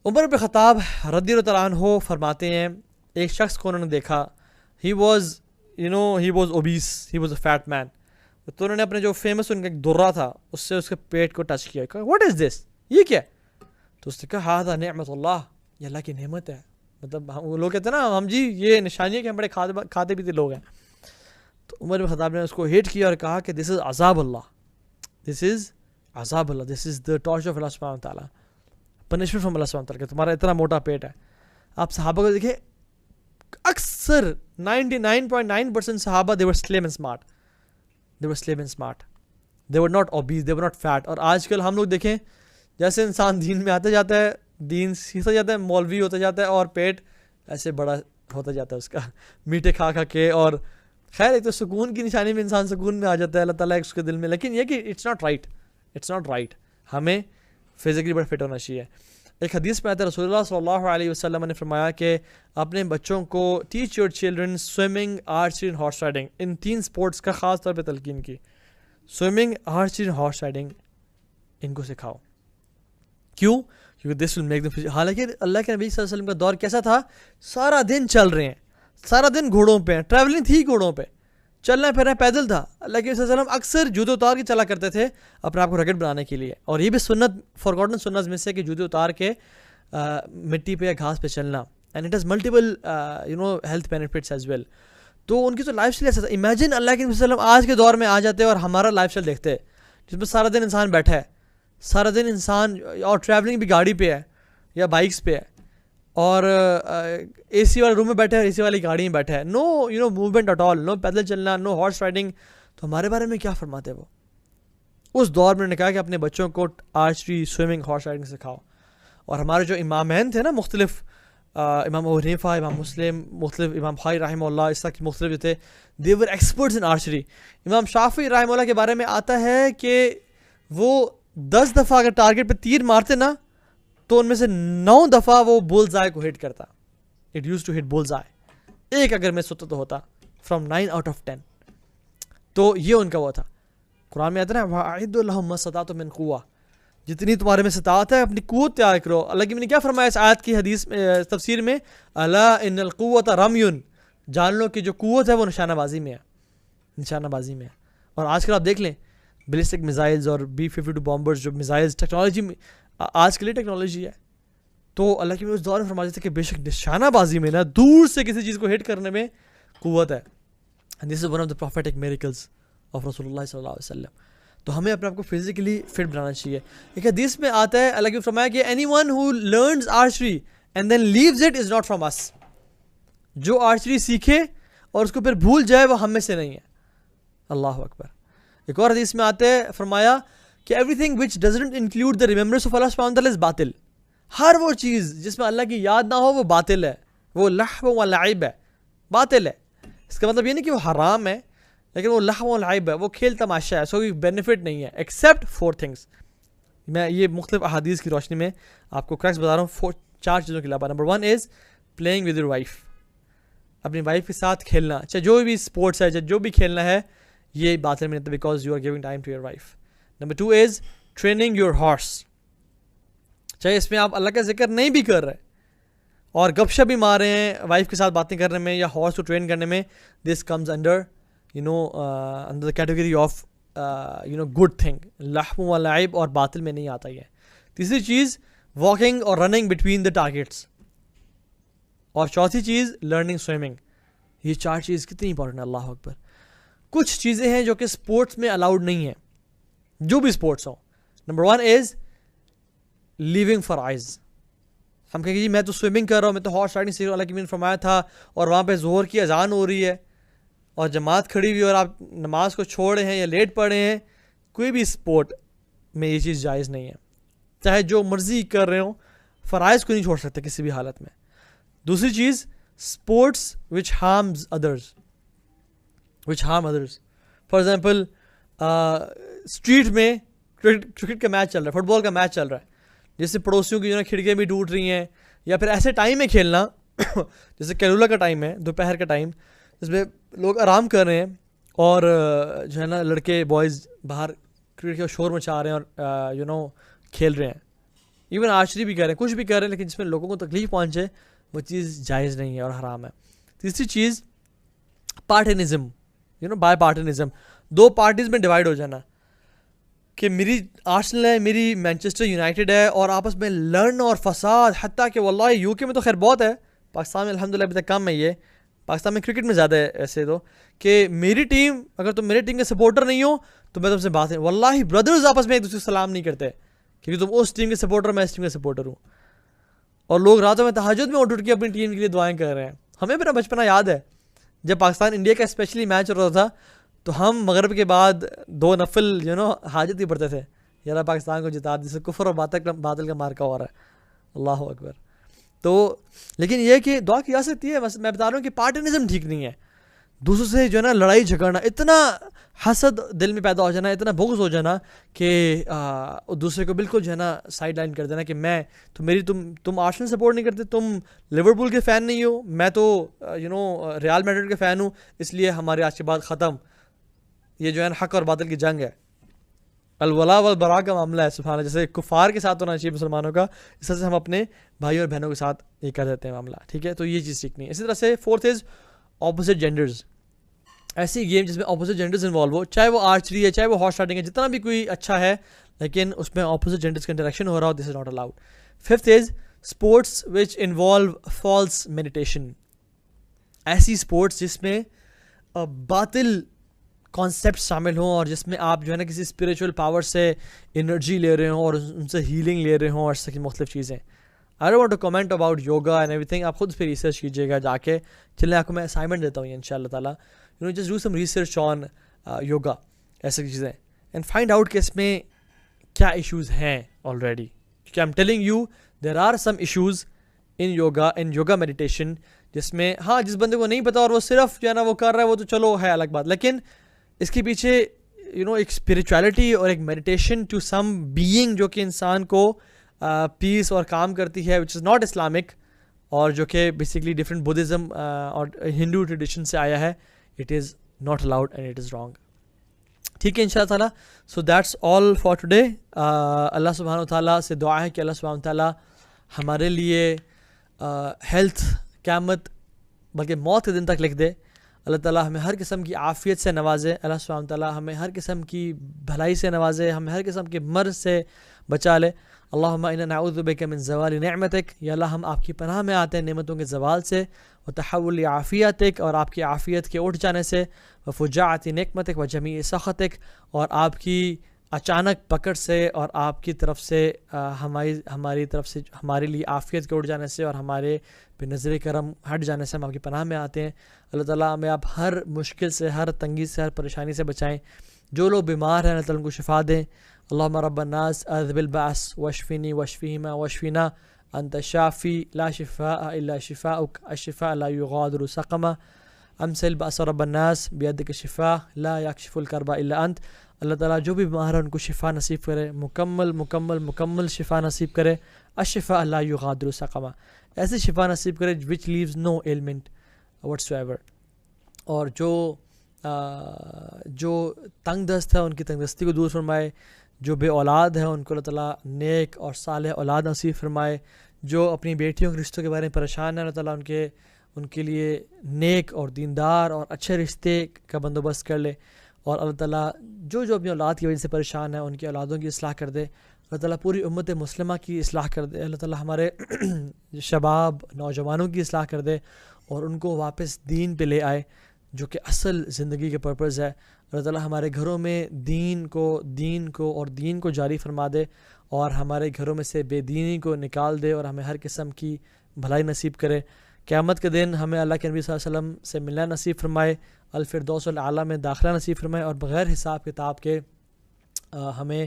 عمر بن خطاب رضی اللہ تعالیٰ عنہ فرماتے ہیں ایک شخص کو انہوں نے دیکھا, he was obese, he was a fat man. تو انہوں نے اپنے جو فیمس ان کا ایک درہ تھا اس سے اس کے پیٹ کو ٹچ کیا, کہا واٹ از دس, یہ کیا؟ تو اس نے کہا ہذا نعمت اللہ, یہ اللہ کی نعمت ہے. مطلب وہ لوگ کہتے ہیں نا ہم جی یہ نشانی ہے کہ ہم بڑے کھاتے پیتے لوگ ہیں. تو عمر بن خطاب نے اس کو ہٹ کیا اور کہا کہ دس از عذاب اللہ, دس از عذاب اللہ, دس از دا ٹارچر آف اللہ سبحانہ تعالیٰ, پنشمنٹ فرام اللہ سبحانہ تعالیٰ کہ تمہارا اتنا موٹا پیٹ ہے. آپ صحابہ کو دیکھیں, اکثر 99.9% صحابہ they were slim and smart, they were slim and smart, they were not obese, they were not fat. اور آج کل ہم لوگ دیکھیں جیسے انسان دین میں آتا جاتا ہے, دین سیکھتا جاتا ہے, مولوی ہوتا جاتا ہے اور پیٹ ایسے بڑا ہوتا جاتا ہے اس کا میٹھے کھا کھا کے. اور خیر ایک تو سکون کی نشانی میں انسان سکون میں آ جاتا ہے, اللہ تعالیٰ اس کے دل میں, لیکن یہ کہ اٹس ناٹ رائٹ. ہمیں فزیکلی بڑا فٹ ہونا چاہیے. ایک حدیث میں آتا ہے رسول اللہ صلی اللہ علیہ وسلم نے فرمایا کہ اپنے بچوں کو teach your children swimming, archery and horse riding, ان 3 اسپورٹس کا خاص طور پہ تلقین کی. Swimming, archery and horse riding ان کو سکھاؤ. کیوں؟ کیونکہ دس ول میک دم. حالانکہ اللہ کے نبی صلی اللہ علیہ وسلم کا دور کیسا تھا, سارا دن چل رہے ہیں, سارا دن گھوڑوں پہ ہیں, ٹریولنگ تھی گھوڑوں پہ, چلنا پھرنا پیدل تھا. اللہ کے صلی اللہ علیہ وسلم اکثر جوتے اتار کے چلا کرتے تھے اپنے آپ کو رگڑ بنانے کے لیے. اور یہ بھی سنت, فارگوٹن سنت میں سے کہ جوتے اتار کے مٹی پہ یا گھاس پہ چلنا, and it has multiple health benefits as well. تو ان کی تو لائف اسٹائل ایسا تھا. امیجن اللہ کے وسلم آج کے دور میں آ جاتے اور ہمارا لائف اسٹائل دیکھتے جس میں سارا دن انسان بیٹھا ہے, سارا دن انسان, اور ٹریولنگ بھی گاڑی پہ ہے یا بائکس پہ ہے, اور اے سی والے روم میں بیٹھے ہے, اے سی والی گاڑی میں بیٹھا ہے, نو موومنٹ ایٹ آل, نو پیدل چلنا, نو ہارس رائڈنگ. تو ہمارے بارے میں کیا فرماتے وہ؟ اس دور میں انہوں نے کہا کہ اپنے بچوں کو آرچری, سوئمنگ, ہارس رائڈنگ سکھاؤ. اور ہمارے جو امامین تھے نا مختلف, امام ابو حنیفہ, امام مسلم, مختلف امام بخاری رحمہ اللہ, اس طرح کے مختلف جو تھے, دے ور ایکسپرٹس ان آرچری. امام شافعی رحمہ اللہ کے بارے میں آتا ہے کہ وہ 10 دفعہ اگر ٹارگیٹ پہ تیر مارتے نا تو ان میں سے 9 دفعہ وہ بولز آئے کو ہٹ کرتا. It used to hit bull's eye, ایک اگر مس ہوتا تو ہوتا, فرام 9 آؤٹ آف 10. تو یہ ان کا وہ تھا. قرآن میں آتا ہے نا وَأَعِدُّوا لَهُم مَّا اسْتَطَعْتُم مِّن قُوَّةٍ, جتنی تمہارے میں استطاعت ہے اپنی قوت تیار کرو. اللہ کی نے کیا فرمایا اس آیت کی حدیث تفسیر میں, الا ان القوۃ رمی, جان لو کہ جو قوت ہے وہ نشانہ بازی میں ہے, نشانہ بازی میں ہے. اور آج کل آپ دیکھ لیں بیلسٹک میزائلز اور B-52 بامبرز, جو میزائلز ٹیکنالوجی میں آج کے لیے ٹیکنالوجی ہے. تو اللہ کی اس دور میں فرمایا تھا کہ بے شک نشانہ بازی میں نا دور سے کسی چیز کو ہٹ کرنے میں قوت ہے. This is one of the prophetic miracles of رسول اللہ صلی اللہ علیہ وسلم. تو ہمیں اپنے آپ کو فزیکلی فٹ بنانا چاہیے. ایک حدیث میں آتا ہے اللہ کی فرمایا کہ anyone who learns archery and then leaves it is not from us, جو آرچری سیکھے اور اس کو پھر بھول جائے وہ ہم میں سے نہیں ہے. اللہ اکبر. ایک اور حدیث میں آتا ہے فرمایا کہ everything which doesn't include the remembrance of اللہ سبحانہ تعالیٰ از باطل. ہر وہ چیز جس میں اللہ کی یاد نہ ہو وہ باطل ہے, وہ لہو و لعب ہے, باطل ہے. اس کا مطلب یہ نہیں کہ وہ حرام ہے, لیکن وہ لہو و لعب ہے, وہ کھیل تماشا ہے, اس کو کوئی بینیفٹ نہیں ہے ایکسیپٹ 4 things. میں یہ مختلف احادیث کی روشنی میں آپ کو کریکٹس بتا رہا ہوں 4 چیزوں کے علاوہ. Number 1 is playing with your wife, اپنی وائف کے ساتھ کھیلنا, چاہے جو بھی اسپورٹس ہے, چاہے جو بھی کھیلنا ہے, یہ باطل میں نہیں, because you are giving time to your wife. Number 2 is training your horse, چاہے اس میں آپ اللہ کا ذکر نہیں بھی کر رہے اور گپ شپ بھی مار رہے ہیں وائف کے ساتھ باتیں کرنے میں یا ہارس کو ٹرین کرنے میں, this comes under under the category of good thing. لہو و لعب اور باطل میں نہیں آتا. یہ تیسری چیز واکنگ اور رننگ بٹوین دا ٹارگیٹس, اور چوتھی چیز لرننگ سوئمنگ. یہ 4 چیز کتنی امپورٹنٹ ہے, اللہ اکبر. کچھ چیزیں ہیں جو کہ اسپورٹس میں الاؤڈ نہیں ہیں, جو بھی اسپورٹس ہوں. Number 1 is living for eyes. ہم کہیں گے جی میں تو سوئمنگ کر رہا ہوں, میں تو ہارس رائڈنگ سیکھ رہا ہوں, اللہ کی نے فرمایا تھا, اور وہاں پہ ظہر کی اذان ہو رہی ہے اور جماعت کھڑی ہوئی اور آپ نماز کو چھوڑ رہے ہیں یا لیٹ پڑھ رہے ہیں. کوئی بھی اسپورٹ میں یہ چیز جائز نہیں ہے, چاہے جو مرضی کر رہے ہوں, فرائض کو نہیں چھوڑ سکتے کسی بھی حالت میں. دوسری چیز sports which harms others, for example street میں کرکٹ کا میچ چل رہا ہے, فٹ بال کا میچ چل رہا ہے, جیسے پڑوسیوں کی کھڑکیاں بھی ٹوٹ رہی ہیں, یا پھر ایسے ٹائم میں کھیلنا جیسے کیلولا کا ٹائم ہے, دوپہر کا ٹائم, جس میں لوگ آرام کر رہے ہیں اور جو ہے نا لڑکے بوائز باہر کرکٹ کا شور مچا رہے ہیں اور یو نو کھیل رہے ہیں, ایون آرچری بھی کر رہے ہیں, کچھ بھی کر رہے ہیں, لیکن جس میں لوگوں کو تکلیف پہنچے وہ چیز جائز نہیں ہے اور حرام ہے. تیسری چیز partisanism, you know bipartisanism, دو پارٹیز میں ڈیوائڈ ہو جانا کہ میری آرسنل ہے, میری مینچسٹر یونائٹیڈ ہے, اور آپس میں لڑن اور فساد, حتیٰ کہ واللہ یو کے میں تو خیر بہت ہے, پاکستان میں الحمدللہ ابھی تک کم ہے, یہ پاکستان میں کرکٹ میں زیادہ ہے ایسے تو, کہ میری ٹیم, اگر تم میری ٹیم کے سپورٹر نہیں ہو تو میں تم سے بات نہیں, واللہ بردرز آپس میں ایک دوسرے کو سلام نہیں کرتے کیونکہ تم اس ٹیم کے سپورٹر, میں اس ٹیم کے سپورٹر ہوں. اور لوگ راتوں میں تہجد میں اٹھ کے اپنی ٹیم کے لیے دعائیں کر رہے ہیں. ہمیں میرا بچپنا یاد ہے جب پاکستان انڈیا کا اسپیشلی میچ ہو رہا تھا تو ہم مغرب کے بعد 2 نفل یو نو حاجت ہی پڑھتے تھے, یار پاکستان کو جتا, جسے کفر اور باطل کا مارکا ہو رہا ہے, اللہ اکبر. تو لیکن یہ کہ دعا کی جا سکتی ہے, میں بتا رہا ہوں کہ پارٹینزم ٹھیک نہیں ہے, دوسروں سے جو ہے نا لڑائی جھگڑنا, اتنا حسد دل میں پیدا ہو جانا, اتنا بغض ہو جانا کہ دوسرے کو بالکل جو ہے نا سائڈ لائن کر دینا کہ میں تو میری تم آرسنل سپورٹ نہیں کرتے, تم لیورپول کے فین نہیں ہو, میں تو یو نو ریال میڈرڈ کے فین ہوں, اس لیے ہمارے آج کے بعد ختم. یہ جو ہے نا حق اور باطل کی جنگ ہے, الولا والبراء کا معاملہ ہے, سبحان اللہ, جیسے کفار کے ساتھ ہونا چاہیے مسلمانوں کا, اس طرح سے ہم اپنے بھائی اور بہنوں کے ساتھ یہ کر دیتے ہیں معاملہ, ٹھیک ہے. تو یہ چیز سیکھنی ہے. اسی طرح سے فورتھ از اپوزٹ جینڈرز, ایسی گیم جس میں اپوزٹ جینڈرز انوالو ہو, چاہے وہ آرچری ہے, چاہے وہ ہارس رائڈنگ ہے, جتنا بھی کوئی اچھا ہے, لیکن اس میں اپوزٹ جینڈرز کا انٹریکشن ہو رہا ہو, this is not allowed. Fifth is sports which involve false meditation, ایسی اسپورٹس جس میں باطل کانسیپٹ شامل ہوں اور جس میں آپ جو ہے نا کسی اسپریچول پاور سے انرجی لے رہے ہوں اور ان سے ہیلنگ لے رہے ہوں اور اس کی مختلف چیزیں. I don't want to comment about yoga and every تھنگ, آپ خود پہ ریسرچ کیجیے گا جا کے, چلیں آپ کو میں اسائنمنٹ دیتا ہوں ان شاء اللہ تعالیٰ, you know just do some research on yoga, ایسی چیزیں, اینڈ فائنڈ آؤٹ کہ اس میں کیا ایشوز ہیں آلریڈی, کیونکہ I am telling you there are some issues in yoga meditation, جس میں ہاں جس بندے کو نہیں پتا اور وہ صرف جو ہے نا وہ کر رہا ہے وہ تو چلو ہے الگ بات, لیکن اس کے پیچھے یو نو ایک اسپریچویلٹی اور ایک میڈیٹیشن ٹو سم بینگ جو کہ انسان کو پیس اور کام کرتی ہے, وچ از ناٹ اسلامک, اور جو کہ بیسکلی ڈفرینٹ بدھزم اور ہندو ٹریڈیشن سے آیا ہے, it is not allowed and it is wrong. ٹھیک ہے ان شاء اللہ تعالیٰ. So that's all for today. اللہ سبحانہ و تعالیٰ سے دعا ہے کہ اللہ سبحانہ و تعالیٰ ہمارے لیے ہیلتھ قیامت بلکہ موت کے دن تک لکھ دے. اللہ تعالیٰ ہمیں ہر قسم کی عافیت سے نوازے, اللہ سبحانہ تعالیٰ ہمیں ہر قسم کی بھلائی سے نوازے, ہمیں ہر قسم کے مرض سے بچا لے. اللہم انا نعوذ بک من زوال نعمتک, یا اللہ ہم آپ کی پناہ میں آتے ہیں نعمتوں کے زوال سے, وتحول عافیتک, اور آپ کی عافیت کے اٹھ جانے سے, وفجاعت نقمتک وجمیع سخطک, اور آپ کی اچانک پکڑ سے اور آپ کی طرف سے ہماری طرف سے ہمارے لیے عافیت کے اٹھ جانے سے اور ہمارے پہ نظر کرم ہٹ جانے سے ہم آپ کی پناہ میں آتے ہیں. اللہ تعالیٰ ہمیں آپ ہر مشکل سے, ہر تنگی سے, ہر پریشانی سے بچائیں. جو لوگ بیمار ہیں اللہ تعالیٰ ان کو شفا دیں. اللہم رب الناس اذهب البأس واشفنی واشفیہما واشفینا انت الشافی لا شفاء الا شفاؤک الشفاء لا یغادر سقما امسل البأس رب الناس بیدک الشفاء لا یکشف الکرب الا انت. اللہ تعالیٰ جو بھی بیمار ہے ان کو شفا نصیب کرے, مکمل شفا نصیب کرے. الشفاء لا یغادر سقما, ایسی شفا نصیب کرے which leaves no ailment whatsoever. اور جو تنگ دست ہے ان کی تنگ دستی کو دور فرمائے, جو بے اولاد ہیں ان کو اللہ تعالیٰ نیک اور صالح اولاد نصیب فرمائے, جو اپنی بیٹیوں کے رشتوں کے بارے میں پریشان ہیں اللہ تعالیٰ ان کے لیے نیک اور دیندار اور اچھے رشتے کا بندوبست کر لے. اور اللہ تعالیٰ جو اپنی اولاد کی وجہ سے پریشان ہیں ان کی اولادوں کی اصلاح کر دے. اللہ تعالیٰ پوری امت مسلمہ کی اصلاح کر دے. اللہ تعالیٰ ہمارے شباب نوجوانوں کی اصلاح کر دے اور ان کو واپس دین پہ لے آئے جو کہ اصل زندگی کے پرپز ہے. اللہ تعالیٰ ہمارے گھروں میں دین کو جاری فرما دے اور ہمارے گھروں میں سے بے دینی کو نکال دے اور ہمیں ہر قسم کی بھلائی نصیب کرے. قیامت کے دن ہمیں اللہ کے نبی صلی اللہ علیہ وسلم سے ملنا نصیب فرمائے, الفردوس الاعلیٰ میں داخلہ نصیب فرمائے اور بغیر حساب کتاب کے ہمیں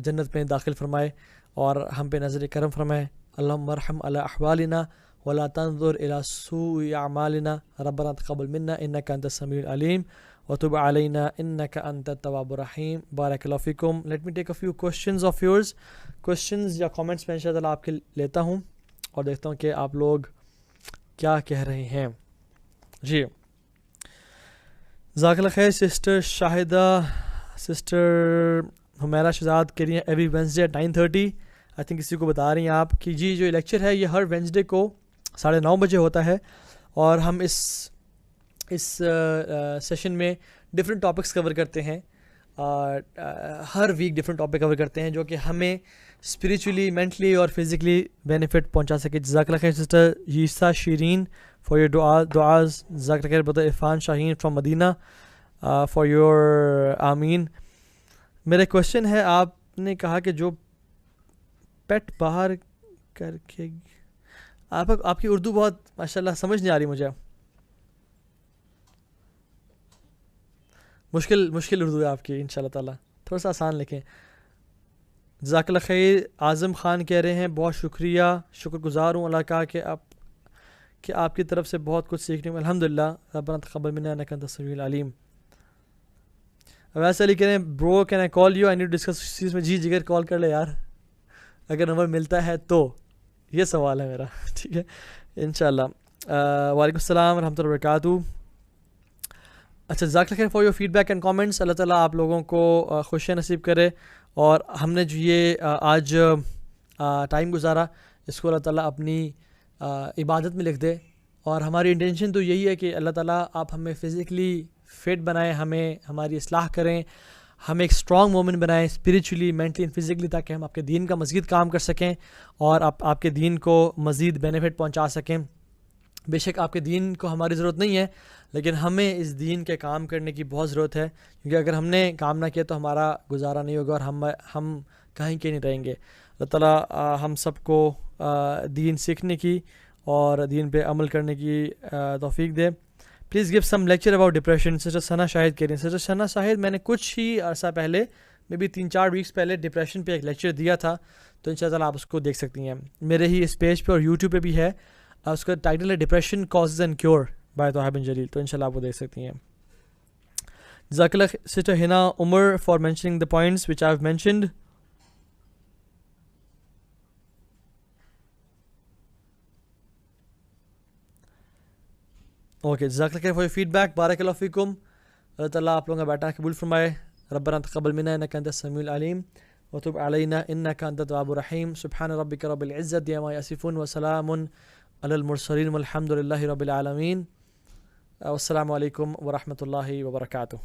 جنت میں داخل فرمائے اور ہم پہ نظر کرم فرمائے. اللہم ارحم علی احوالنا ولا تنظر الى سوء اعمالنا ربنا تقبل منا انك انت السميع العليم وتب علينا انك انت التواب الرحيم. بارک اللہ فیکم. Let me take a few questions of yours. Questions یا کامنٹس میں انشاء اللہ آپ کے لیتا ہوں اور دیکھتا ہوں کہ آپ لوگ کیا کہہ رہے ہیں. جی جزاک اللہ خیر سسٹر شاہدہ، سسٹر حمیرہ شہزاد کہہ رہی ہیں every Wednesday at 9:30. I think کسی کو بتا رہی ہیں آپ کہ جی جو لیکچر ہے یہ ہر وینسڈے کو 9:30 بجے ہوتا ہے، اور ہم اس سیشن میں ڈفرینٹ ٹاپکس کور کرتے ہیں، ہر ویک ڈفرینٹ ٹاپک کور کرتے ہیں جو کہ ہمیں اسپریچولی، مینٹلی اور فزیکلی بینیفٹ پہنچا سکے. جزاک اللہ خیر سسٹر یسا شیرین فار یور دعاز. جزاک اللہ خیر بدر عرفان شاہین فرام مدینہ فار یور آمین. میرا کوشچن ہے، آپ نے کہا کہ جو پیٹ باہر کر کے، آپ کی اردو بہت ماشاء اللہ سمجھ نہیں آ رہی مجھے، مشکل اردو ہے آپ کی، انشاء اللہ تعالیٰ تھوڑا سا آسان لکھیں. جزاک اللہ خیر. اعظم خان کہہ رہے ہیں بہت شکریہ، شکر گزار ہوں اللہ کا کہ آپ کی طرف سے بہت کچھ سیکھنے میں الحمد للہ. ربنا تقبل منا انک انت السمیع العلیم. ویسے علی کہہ رہے ہیں bro can I call you, I need to discuss اس چیز میں. جی جگر کال کر لے یار، اگر نمبر ملتا ہے تو. یہ سوال ہے میرا، ٹھیک ہے انشاءاللہ. وعلیکم السلام ورحمۃ اللہ وبرکاتہ. اچھا جزاک اللہ خیر for your feedback and comments. اللہ تعالیٰ آپ لوگوں کو خوشیاں نصیب کرے، اور ہم نے جو یہ آج ٹائم گزارا اس کو اللہ تعالیٰ اپنی عبادت میں لکھ دے. اور ہماری انٹینشن تو یہی ہے کہ اللہ تعالیٰ آپ ہمیں فزیکلی فٹ بنائیں، ہماری اصلاح کریں، ہمیں ایک اسٹرانگ مومن بنائیں اسپریچولی، مینٹلی اینڈ فزیکلی، تاکہ ہم آپ کے دین کا مزید کام کر سکیں اور آپ کے دین کو مزید بینیفٹ پہنچا سکیں. بے شک آپ کے دین کو ہماری ضرورت نہیں ہے، لیکن ہمیں اس دین کے کام کرنے کی بہت ضرورت ہے، کیونکہ اگر ہم نے کام نہ کیا تو ہمارا گزارا نہیں ہوگا اور ہم کہیں کے نہیں رہیں گے. اللہ تعالیٰ ہم سب کو دین سیکھنے کی اور دین پہ عمل کرنے کی توفیق دے. Please give some lecture about depression. Sister Sana Shahid کہہ رہی ہیں. سسٹر ثنا شاہد میں نے کچھ ہی عرصہ پہلے، میں بھی 3-4 ویکس پہلے ڈپریشن پہ ایک لیکچر دیا تھا، تو ان شاء اللہ آپ اس کو دیکھ سکتی ہیں. میرے ہی اس پیج پہ اور یوٹیوب پہ بھی ہے، اس کا ٹائٹل ہے depression causes and cure by Taha bin Jalil, تو ان شاء اللہ آپ وہ دیکھ سکتی ہیں. جزاک اللہ sister Hina Umar for mentioning the points which I have mentioned. Okay جزاک اللہ خیر فار یور فیڈ بیک. بارک اللہ فیکم. اللہ تعالیٰ آپ لوگوں کا بیٹا قبول فرمائے. ربنا تقبل منا انک انت السمیع العلیم وتب علینا انک انت التواب الرحیم. سبحان ربک رب العزۃ عما یصفون وسلام علی المرسلین والحمد للہ رب العالمین. والسلام علیکم ورحمۃ اللہ وبرکاتہ.